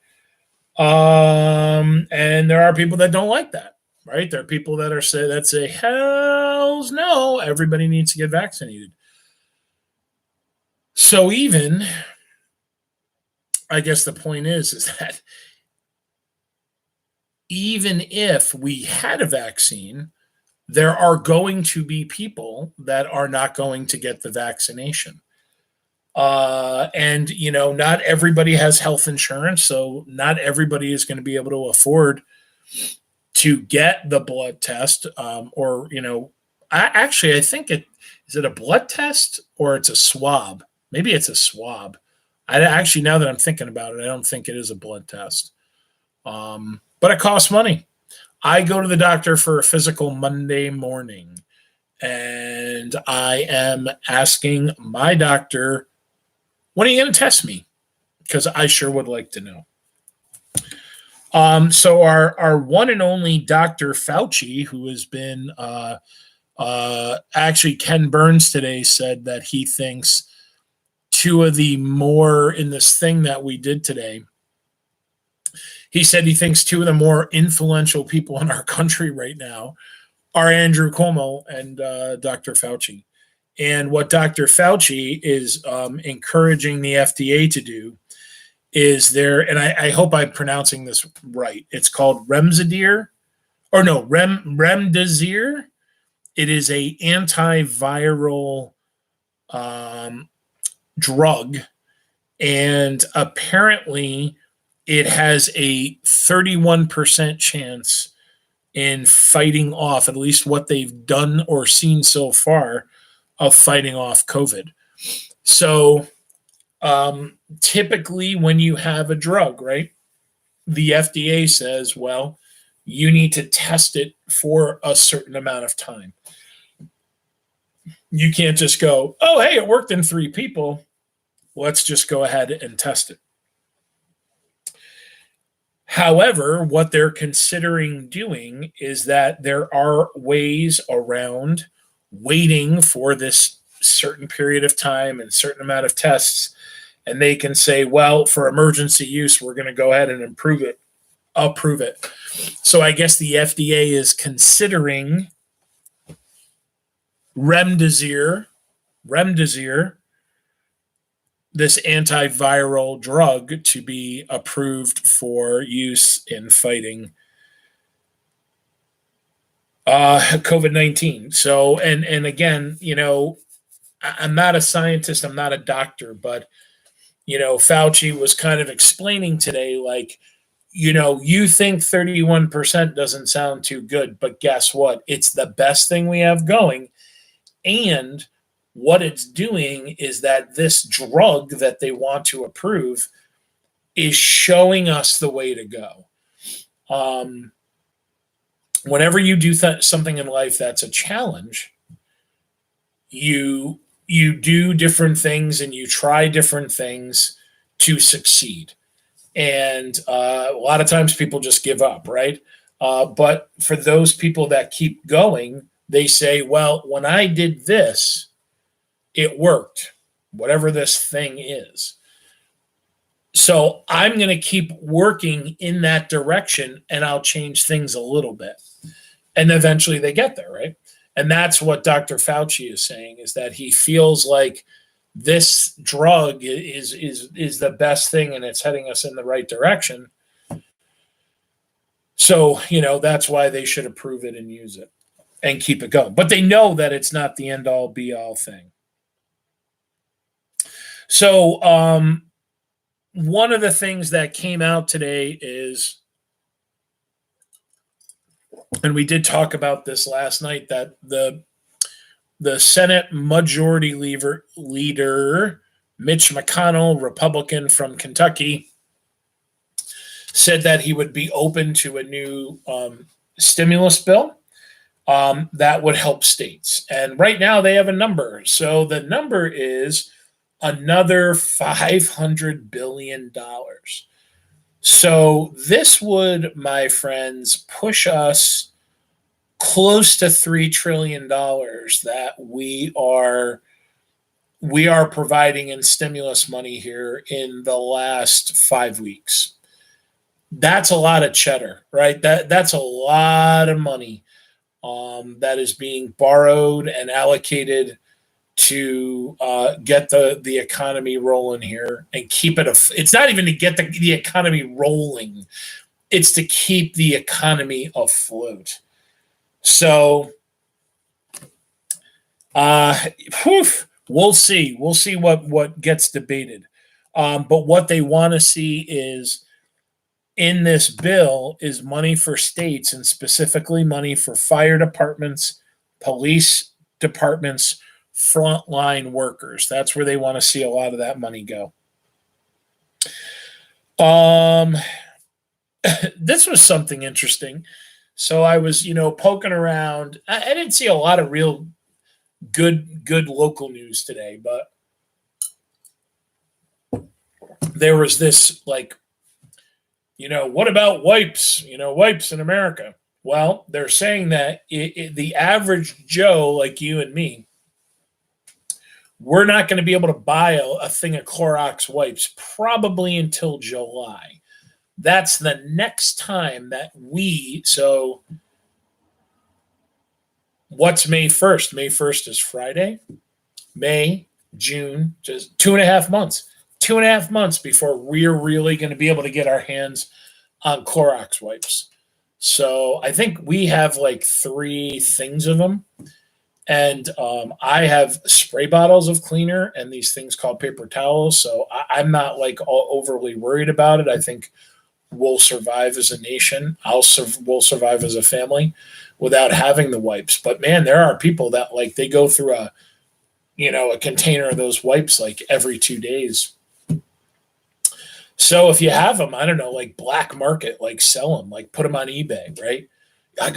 [SPEAKER 1] And there are people that don't like that, right? There are people that say, hells no, everybody needs to get vaccinated. So I guess the point is that even if we had a vaccine, there are going to be people that are not going to get the vaccination. And, not everybody has health insurance, so not everybody is going to be able to afford to get the blood test. I think is it a blood test or it's a swab? Maybe it's a swab. Now that I'm thinking about it, I don't think it is a blood test. But it costs money. I go to the doctor for a physical Monday morning, and I am asking my doctor, when are you going to test me? Because I sure would like to know. So our one and only Dr. Fauci, who has been actually Ken Burns today said that he thinks two of the more in this thing that we did today. He said he thinks two of the more influential people in our country right now are Andrew Cuomo and Dr. Fauci. And what Dr. Fauci is encouraging the FDA to do is and I hope I'm pronouncing this right. It's called Remdesivir. It is a antiviral drug, and apparently it has a 31% chance in fighting off, at least what they've done or seen so far, of fighting off COVID. So typically when you have a drug, right, the FDA says, well, you need to test it for a certain amount of time. You can't just go, oh, hey, it worked in 3 people. Let's just go ahead and test it. However, what they're considering doing is that there are ways around waiting for this certain period of time and certain amount of tests. And they can say, well, for emergency use, we're going to go ahead and approve it. So I guess the FDA is considering Remdesivir, this antiviral drug, to be approved for use in fighting COVID-19. So, and again, I'm not a scientist, I'm not a doctor, but, Fauci was kind of explaining today, like, you think 31% doesn't sound too good, but guess what? It's the best thing we have going. And what it's doing is that this drug that they want to approve is showing us the way to go. Whenever you do something in life that's a challenge, you do different things and you try different things to succeed. And a lot of times people just give up, right? But for those people that keep going, they say, well, when I did this, it worked, whatever this thing is. So I'm going to keep working in that direction and I'll change things a little bit. And eventually they get there, right? And that's what Dr. Fauci is saying, is that he feels like this drug is the best thing and it's heading us in the right direction. So, that's why they should approve it and use it and keep it going. But they know that it's not the end all be all thing. So one of the things that came out today is, and we did talk about this last night, that the Senate Majority Leader Mitch McConnell, Republican from Kentucky, said that he would be open to a new stimulus bill that would help states. And right now they have a number. So the number is another $500 billion. So this would, my friends, push us close to $3 trillion that we are providing in stimulus money here in the last 5 weeks. That's a lot of cheddar, right? That's a lot of money that is being borrowed and allocated to get the economy rolling here and keep it. It's not even to get the economy rolling; it's to keep the economy afloat. So, we'll see. We'll see what gets debated. But what they want to see is in this bill is money for states, and specifically money for fire departments, police departments, frontline workers. That's where they want to see a lot of that money go. This was something interesting. So I was, poking around. I didn't see a lot of real good local news today, but there was this what about wipes? Wipes in America. Well, they're saying that the average Joe like you and me, we're not going to be able to buy a thing of Clorox wipes probably until July. That's the next time that so what's May 1st? May 1st is Friday. May, June, just 2.5 months. 2.5 months before we're really going to be able to get our hands on Clorox wipes. So I think we have 3 things of them. And I have spray bottles of cleaner and these things called paper towels. So I'm not overly worried about it. I think we'll survive as a nation. We'll survive as a family without having the wipes. But man, there are people that they go through a container of those wipes every 2 days. So if you have them, I don't know, black market, sell them, put them on eBay, right? I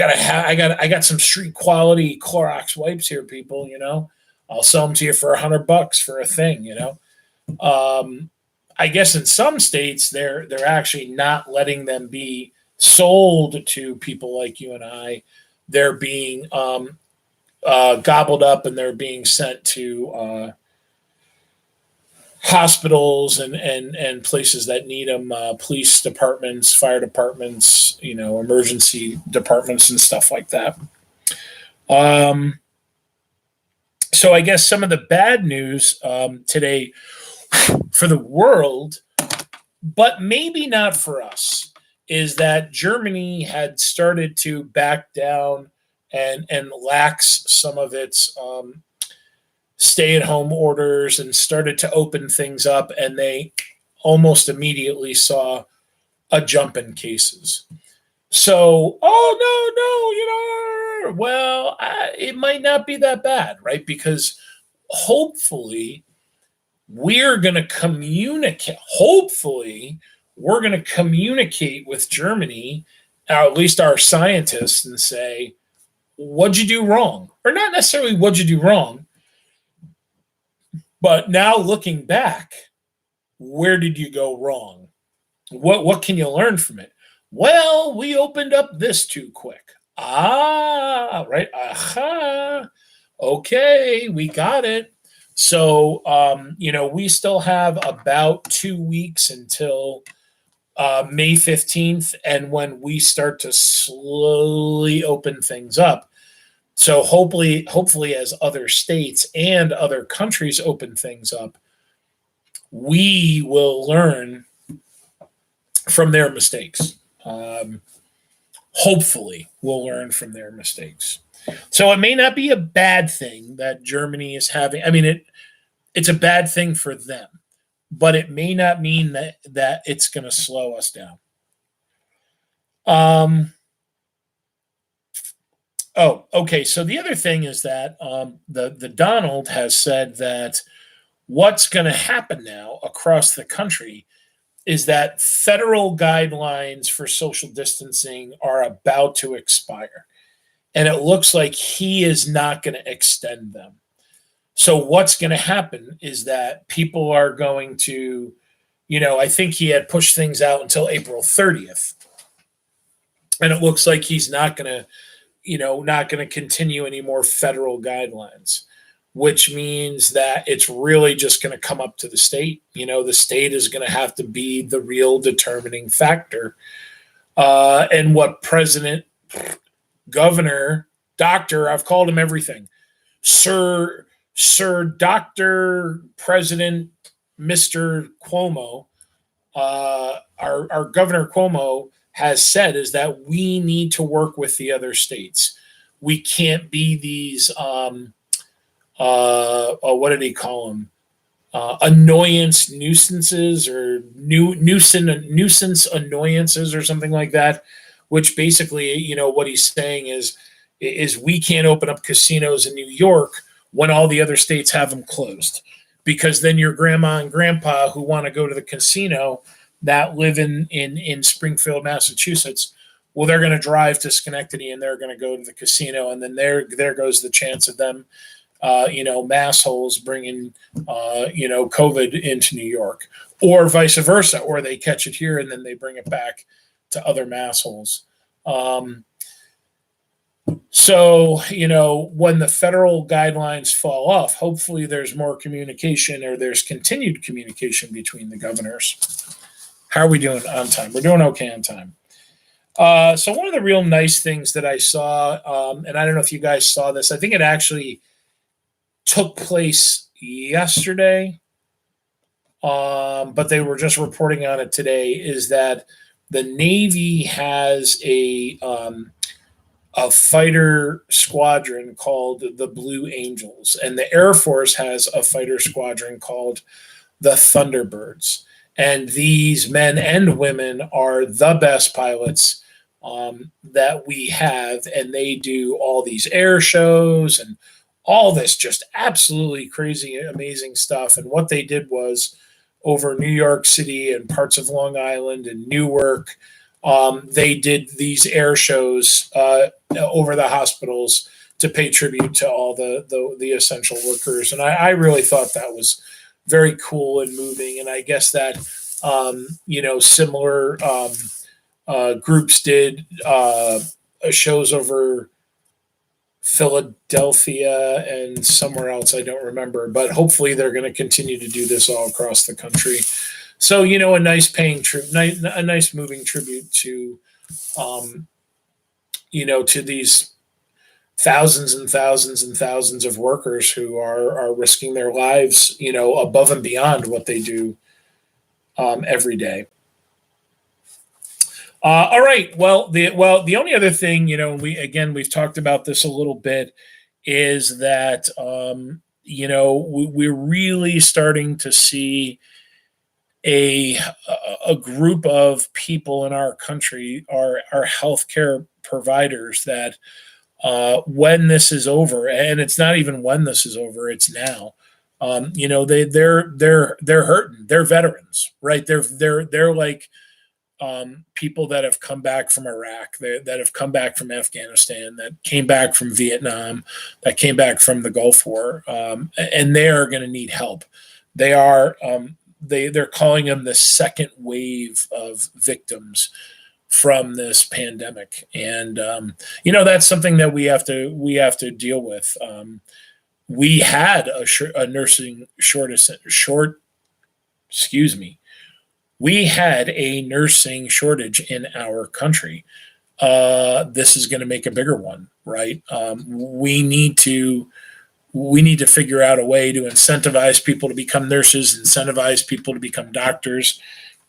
[SPEAKER 1] got some street quality Clorox wipes here, people. I'll sell them to you for $100 for a thing. I guess in some states they're actually not letting them be sold to people like you and I. They're being gobbled up and they're being sent to hospitals and places that need them, police departments, fire departments, emergency departments and stuff like that. So I guess some of the bad news today for the world, but maybe not for us, is that Germany had started to back down and lax some of its stay-at-home orders and started to open things up, and they almost immediately saw a jump in cases. So, it might not be that bad, right? Because hopefully we're going to communicate. Hopefully we're going to communicate with Germany, or at least our scientists, and say, what'd you do wrong? Or not necessarily what'd you do wrong, but now looking back, where did you go wrong? What can you learn from it? Well, we opened up this too quick. Right. Aha. Okay, we got it. So, we still have about 2 weeks until May 15th, and when we start to slowly open things up. So hopefully, as other states and other countries open things up, we will learn from their mistakes. Hopefully, we'll learn from their mistakes. So it may not be a bad thing that Germany is having. I mean, it's a bad thing for them, but it may not mean that it's going to slow us down. Oh, okay. So the other thing is that the Donald has said that what's going to happen now across the country is that federal guidelines for social distancing are about to expire. And it looks like he is not going to extend them. So, what's going to happen is that people are going to, I think he had pushed things out until April 30th. And it looks like he's not going to, not going to continue any more federal guidelines, which means that it's really just going to come up to the state. The state is going to have to be the real determining factor. And what president, governor, doctor, I've called him everything, Sir Dr. President Mr. Cuomo, our Governor Cuomo has said is that we need to work with the other states. We can't be these, what did he call them? Annoyance nuisances or nuisance annoyances or something like that, which basically, what he's saying is we can't open up casinos in New York when all the other states have them closed, because then your grandma and grandpa who want to go to the casino that live in Springfield, Massachusetts, well, they're going to drive to Schenectady and they're going to go to the casino, and then there goes the chance of them, massholes bringing, COVID into New York, or vice versa, or they catch it here and then they bring it back to other massholes. So, when the federal guidelines fall off, hopefully there's more communication, or there's continued communication between the governors. How are we doing on time? We're doing okay on time. So one of the real nice things that I saw, and I don't know if you guys saw this, I think it actually took place yesterday, but they were just reporting on it today, is that the Navy has a fighter squadron called the Blue Angels, and the Air Force has a fighter squadron called the Thunderbirds. And these men and women are the best pilots that we have, and they do all these air shows and all this just absolutely crazy, amazing stuff. And what they did was, over New York City and parts of Long Island and Newark, they did these air shows over the hospitals to pay tribute to all the essential workers. And I really thought that was very cool and moving. And I guess that, similar groups did shows over Philadelphia and somewhere else, I don't remember, but hopefully they're going to continue to do this all across the country. So, a nice a nice moving tribute to, to these thousands and thousands and thousands of workers who are risking their lives, above and beyond what they do every day. All right. Well, the only other thing, we've talked about this a little bit, is that we're really starting to see a group of people in our country, our healthcare providers, that when this is over, and it's not even when this is over, it's now. They're hurting. They're veterans, right? They're like people that have come back from Iraq, that have come back from Afghanistan, that came back from Vietnam, that came back from the Gulf War, and they are going to need help. They are. They're calling them the second wave of victims from this pandemic, and that's something that we have to deal with. We had a nursing We had a nursing shortage in our country. This is going to make a bigger one, right? We need to figure out a way to incentivize people to become nurses, incentivize people to become doctors,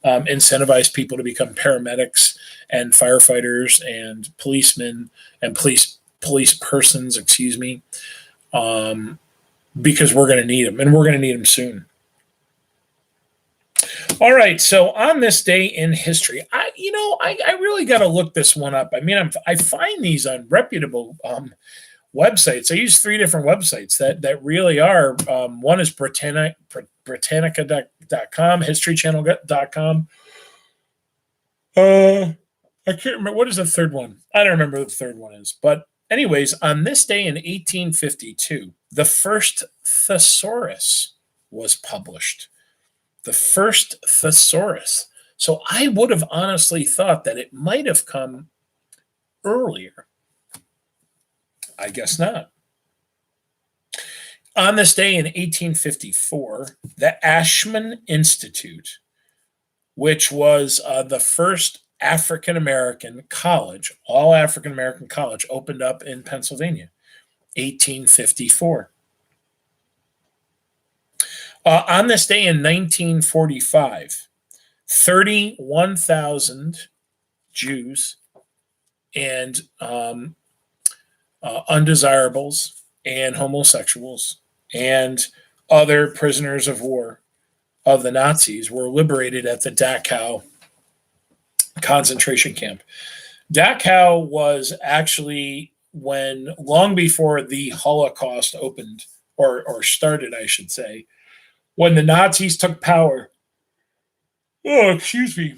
[SPEAKER 1] incentivize people to become paramedics and firefighters and policemen and police persons, because we're going to need them, and we're going to need them soon. All right, so on this day in history, I really got to look this one up. I mean, I find these on reputable websites. I use 3 different websites that really are. One is Britannica.com, historychannel.com. I can't remember. What is the third one? I don't remember what the third one is. But anyways, on this day in 1852, the first thesaurus was published. The first thesaurus. So I would have honestly thought that it might have come earlier. I guess not. On this day in 1854, the Ashman Institute, which was the first African American college, all African American college, opened up in Pennsylvania, 1854. On this day in 1945, 31,000 Jews and undesirables and homosexuals and other prisoners of war of the Nazis were liberated at the Dachau concentration camp. Dachau was actually when, long before the Holocaust opened, or started, I should say, when the Nazis took power. Oh, excuse me.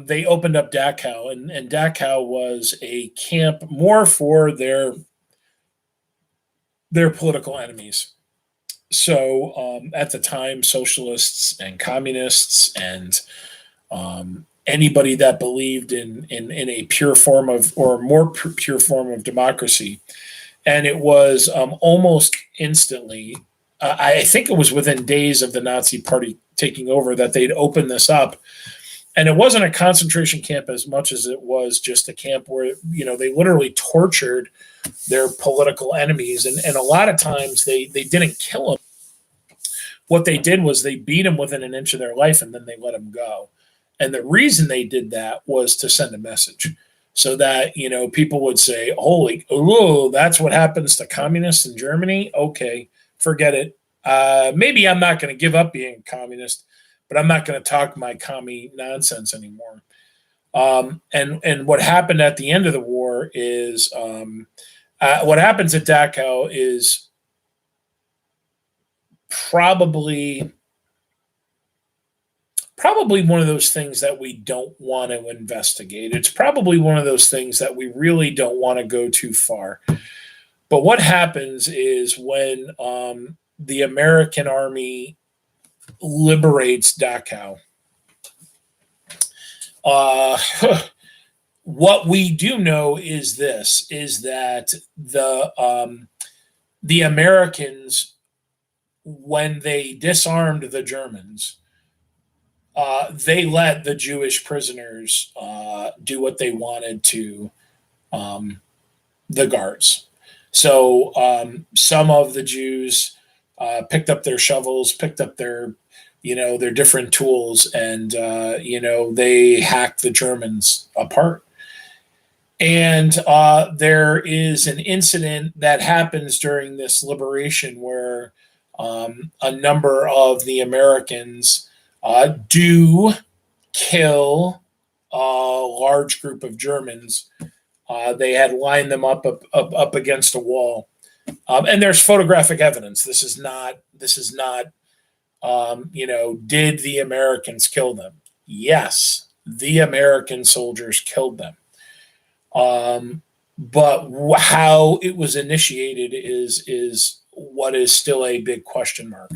[SPEAKER 1] They opened up Dachau, and Dachau was a camp more for their political enemies. So at the time, socialists and communists and anybody that believed in a pure form of, or more pure form of democracy. And it was almost instantly, I think it was within days of the Nazi Party taking over, that they'd open this up. And it wasn't a concentration camp as much as it was just a camp where, they literally tortured their political enemies. And a lot of times they didn't kill them. What they did was they beat them within an inch of their life, and then they let them go. And the reason they did that was to send a message, so that, people would say, that's what happens to communists in Germany. Okay, forget it. Maybe I'm not going to give up being a communist, but I'm not going to talk my commie nonsense anymore. And what happened at the end of the war is, what happens at Dachau is probably one of those things that we don't want to investigate. It's probably one of those things that we really don't want to go too far. But what happens is when the American army liberates Dachau, what we do know is that the Americans, when they disarmed the Germans, they let the Jewish prisoners do what they wanted to the guards. So some of the Jews picked up their shovels, picked up their different tools, and they hacked the Germans apart. And there is an incident that happens during this liberation where a number of the Americans do kill a large group of Germans. They had lined them up against a wall, and there's photographic evidence. This is not. Did the Americans kill them? Yes, the American soldiers killed them. But how it was initiated is what is still a big question mark.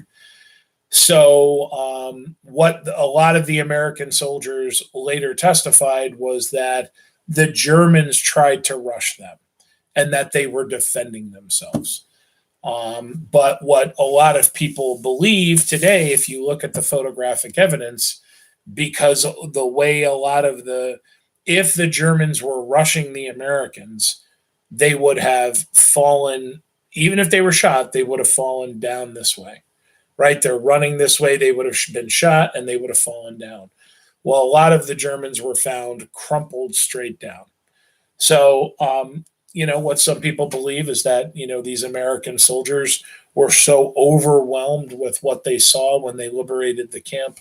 [SPEAKER 1] So what a lot of the American soldiers later testified was that the Germans tried to rush them and that they were defending themselves. But what a lot of people believe today, if you look at the photographic evidence, because the way if the Germans were rushing the Americans, they would have fallen, even if they were shot, they would have fallen down this way, right? They're running this way, they would have been shot and they would have fallen down. Well, a lot of the Germans were found crumpled straight down. So, what some people believe is that, these American soldiers were so overwhelmed with what they saw when they liberated the camp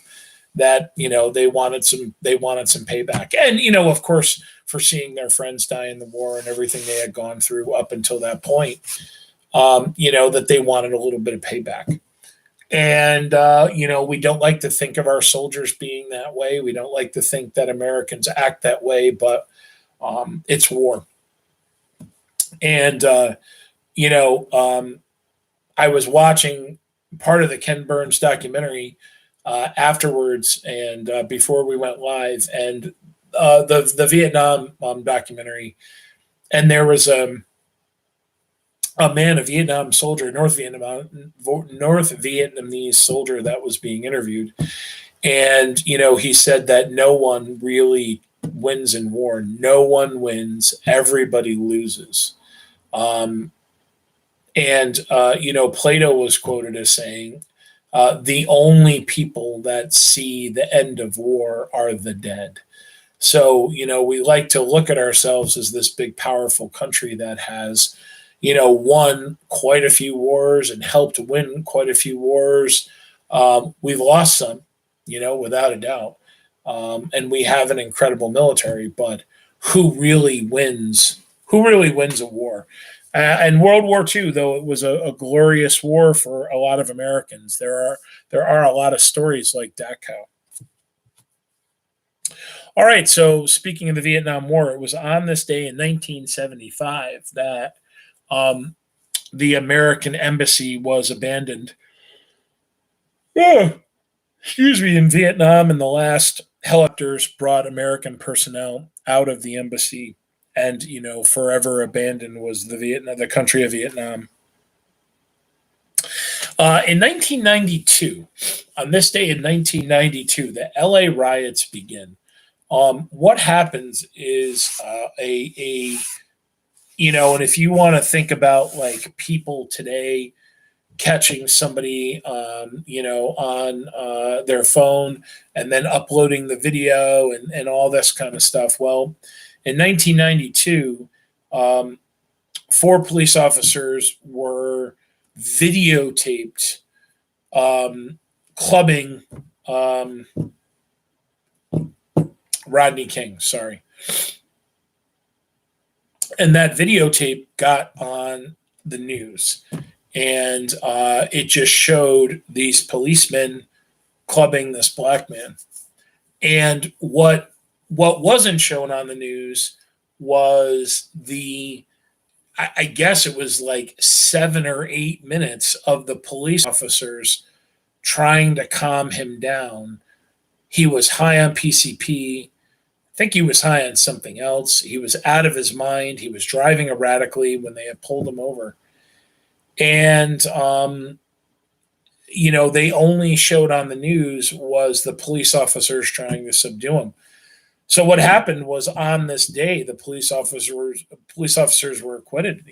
[SPEAKER 1] that, they wanted some payback. And, of course, for seeing their friends die in the war and everything they had gone through up until that point, that they wanted a little bit of payback. And, we don't like to think of our soldiers being that way. We don't like to think that Americans act that way, but it's war. And, I was watching part of the Ken Burns documentary afterwards and before we went live, and the Vietnam documentary, and there was a man, a Vietnam soldier, North Vietnamese soldier that was being interviewed, and he said that no one really wins in war. No one wins. Everybody loses. Um, and Plato was quoted as saying, "The only people that see the end of war are the dead." So, we like to look at ourselves as this big, powerful country that has, won quite a few wars and helped win quite a few wars. We've lost some, without a doubt. And we have an incredible military, but who really wins? Who really wins a war? And World War II, though it was a glorious war for a lot of Americans, there are a lot of stories like Dachau. All right, so speaking of the Vietnam War, it was on this day in 1975 that the American embassy was abandoned. Oh, excuse me, in Vietnam, and the last helicopters brought American personnel out of the embassy, and forever abandoned was the country of Vietnam. In 1992, on this day in 1992, the LA riots begin. What happens is and if you want to think about like people today catching somebody, on their phone and then uploading the video and all this kind of stuff. Well, in 1992, 4 police officers were videotaped clubbing Rodney King. Sorry. And that videotape got on the news, and it just showed these policemen clubbing this black man. And what wasn't shown on the news was I guess it was like 7 or 8 minutes of the police officers trying to calm him down. He was high on PCP. I think he was high on something else. He was out of his mind. He was driving erratically when they had pulled him over. And, they only showed on the news was the police officers trying to subdue him. So what happened was on this day, the police officers were acquitted.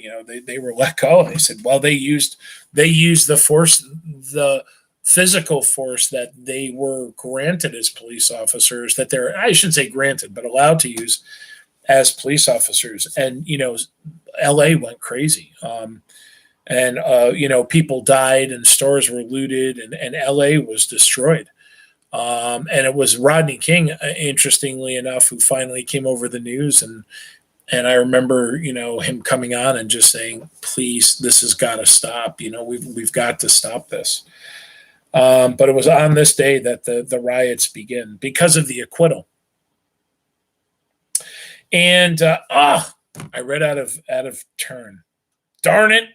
[SPEAKER 1] They were let go. They said, well, they used the force, the physical force that they were granted as police officers, that they're, I shouldn't say granted, but allowed to use as police officers. And, LA went crazy. People died and stores were looted, and LA was destroyed. And it was Rodney King, interestingly enough, who finally came over the news. And I remember, him coming on and just saying, please, this has got to stop. We've got to stop this. But it was on this day that the riots begin because of the acquittal. And I read out of turn. Darn it.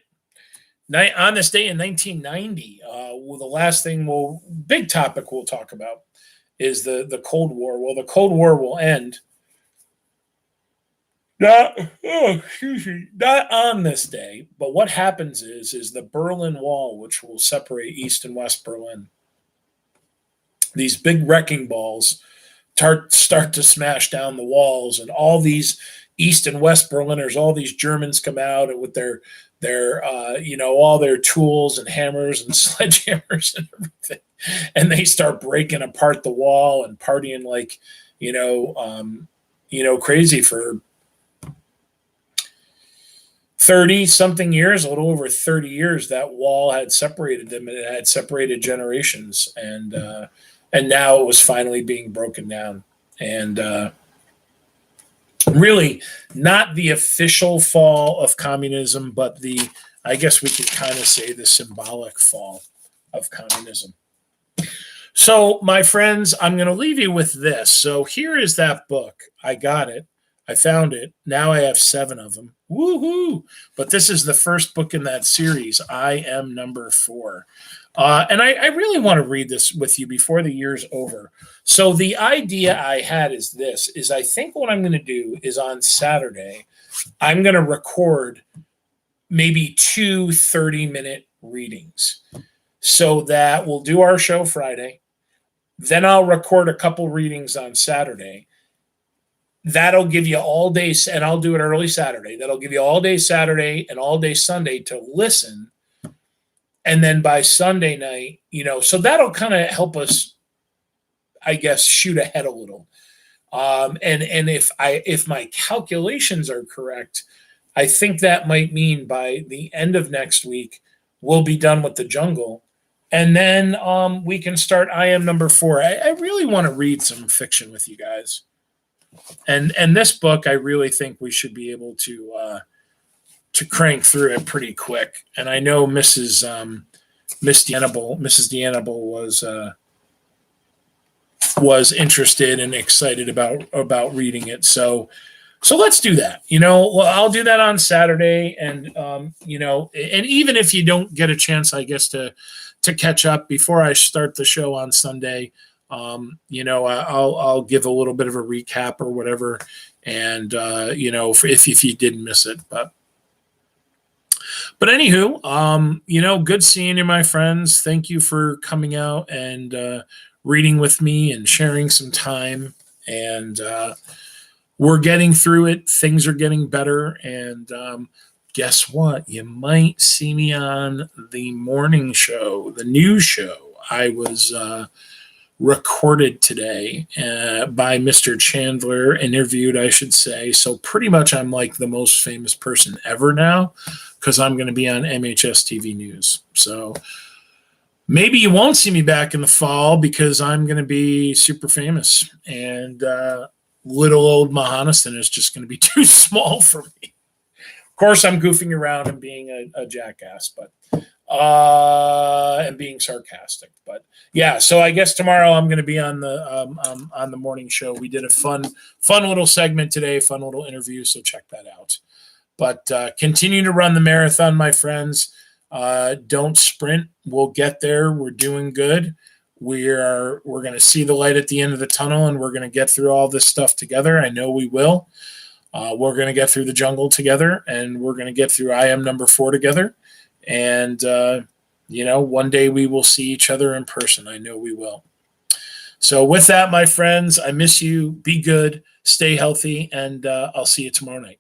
[SPEAKER 1] On this day in 1990, the last thing big topic we'll talk about is the Cold War. Well, the Cold War will end not on this day, but what happens is the Berlin Wall, which will separate East and West Berlin. These big wrecking balls start to smash down the walls, and all these East and West Berliners, all these Germans come out with their all their tools and hammers and sledgehammers and everything, and they start breaking apart the wall and partying like crazy for 30 something years, a little over 30 years. That wall had separated them, and it had separated generations, and now it was finally being broken down. And really not the official fall of communism, but I guess we could kind of say the symbolic fall of communism. So, my friends, I'm going to leave you with this. So, here is that book. I got it. I found it. Now I have 7 of them. Woohoo! But this is the first book in that series. I am number 4. And I really want to read this with you before the year's over. So the idea I had is this, is I think what I'm going to do is on Saturday, I'm going to record maybe 2 30-minute readings so that we'll do our show Friday. Then I'll record a couple readings on Saturday. That'll give you all day, and I'll do it early Saturday. That'll give you all day Saturday and all day Sunday to listen. And then by Sunday night, so that'll kind of help us, I guess, shoot ahead a little. And if my calculations are correct, I think that might mean by the end of next week, we'll be done with the jungle. And then we can start I Am Number 4. I really want to read some fiction with you guys. And this book, I really think we should be able to crank through it pretty quick. And I know Mrs. Deanable was interested and excited about reading it. So let's do that. I'll do that on Saturday, and and even if you don't get a chance, I guess to catch up before I start the show on Sunday. I'll give a little bit of a recap or whatever, and if you didn't miss it, but anywho, good seeing you, my friends. Thank you for coming out and reading with me and sharing some time. And we're getting through it. Things are getting better. And guess what? You might see me on the morning show, the news show. I was recorded today by Mr. Chandler, interviewed, I should say. So pretty much I'm like the most famous person ever now, because I'm going to be on MHS TV News. So maybe you won't see me back in the fall because I'm going to be super famous, and little old Mohanniston is just going to be too small for me. Of course, I'm goofing around and being a jackass, but and being sarcastic. But yeah, so I guess tomorrow I'm going to be on the morning show. We did a fun little segment today, fun little interview. So check that out. But continue to run the marathon, my friends. Don't sprint. We'll get there. We're doing good. We're going to see the light at the end of the tunnel, and we're going to get through all this stuff together. I know we will. We're going to get through the jungle together, and we're going to get through I Am Number 4 together. And, one day we will see each other in person. I know we will. So with that, my friends, I miss you. Be good. Stay healthy, and I'll see you tomorrow night.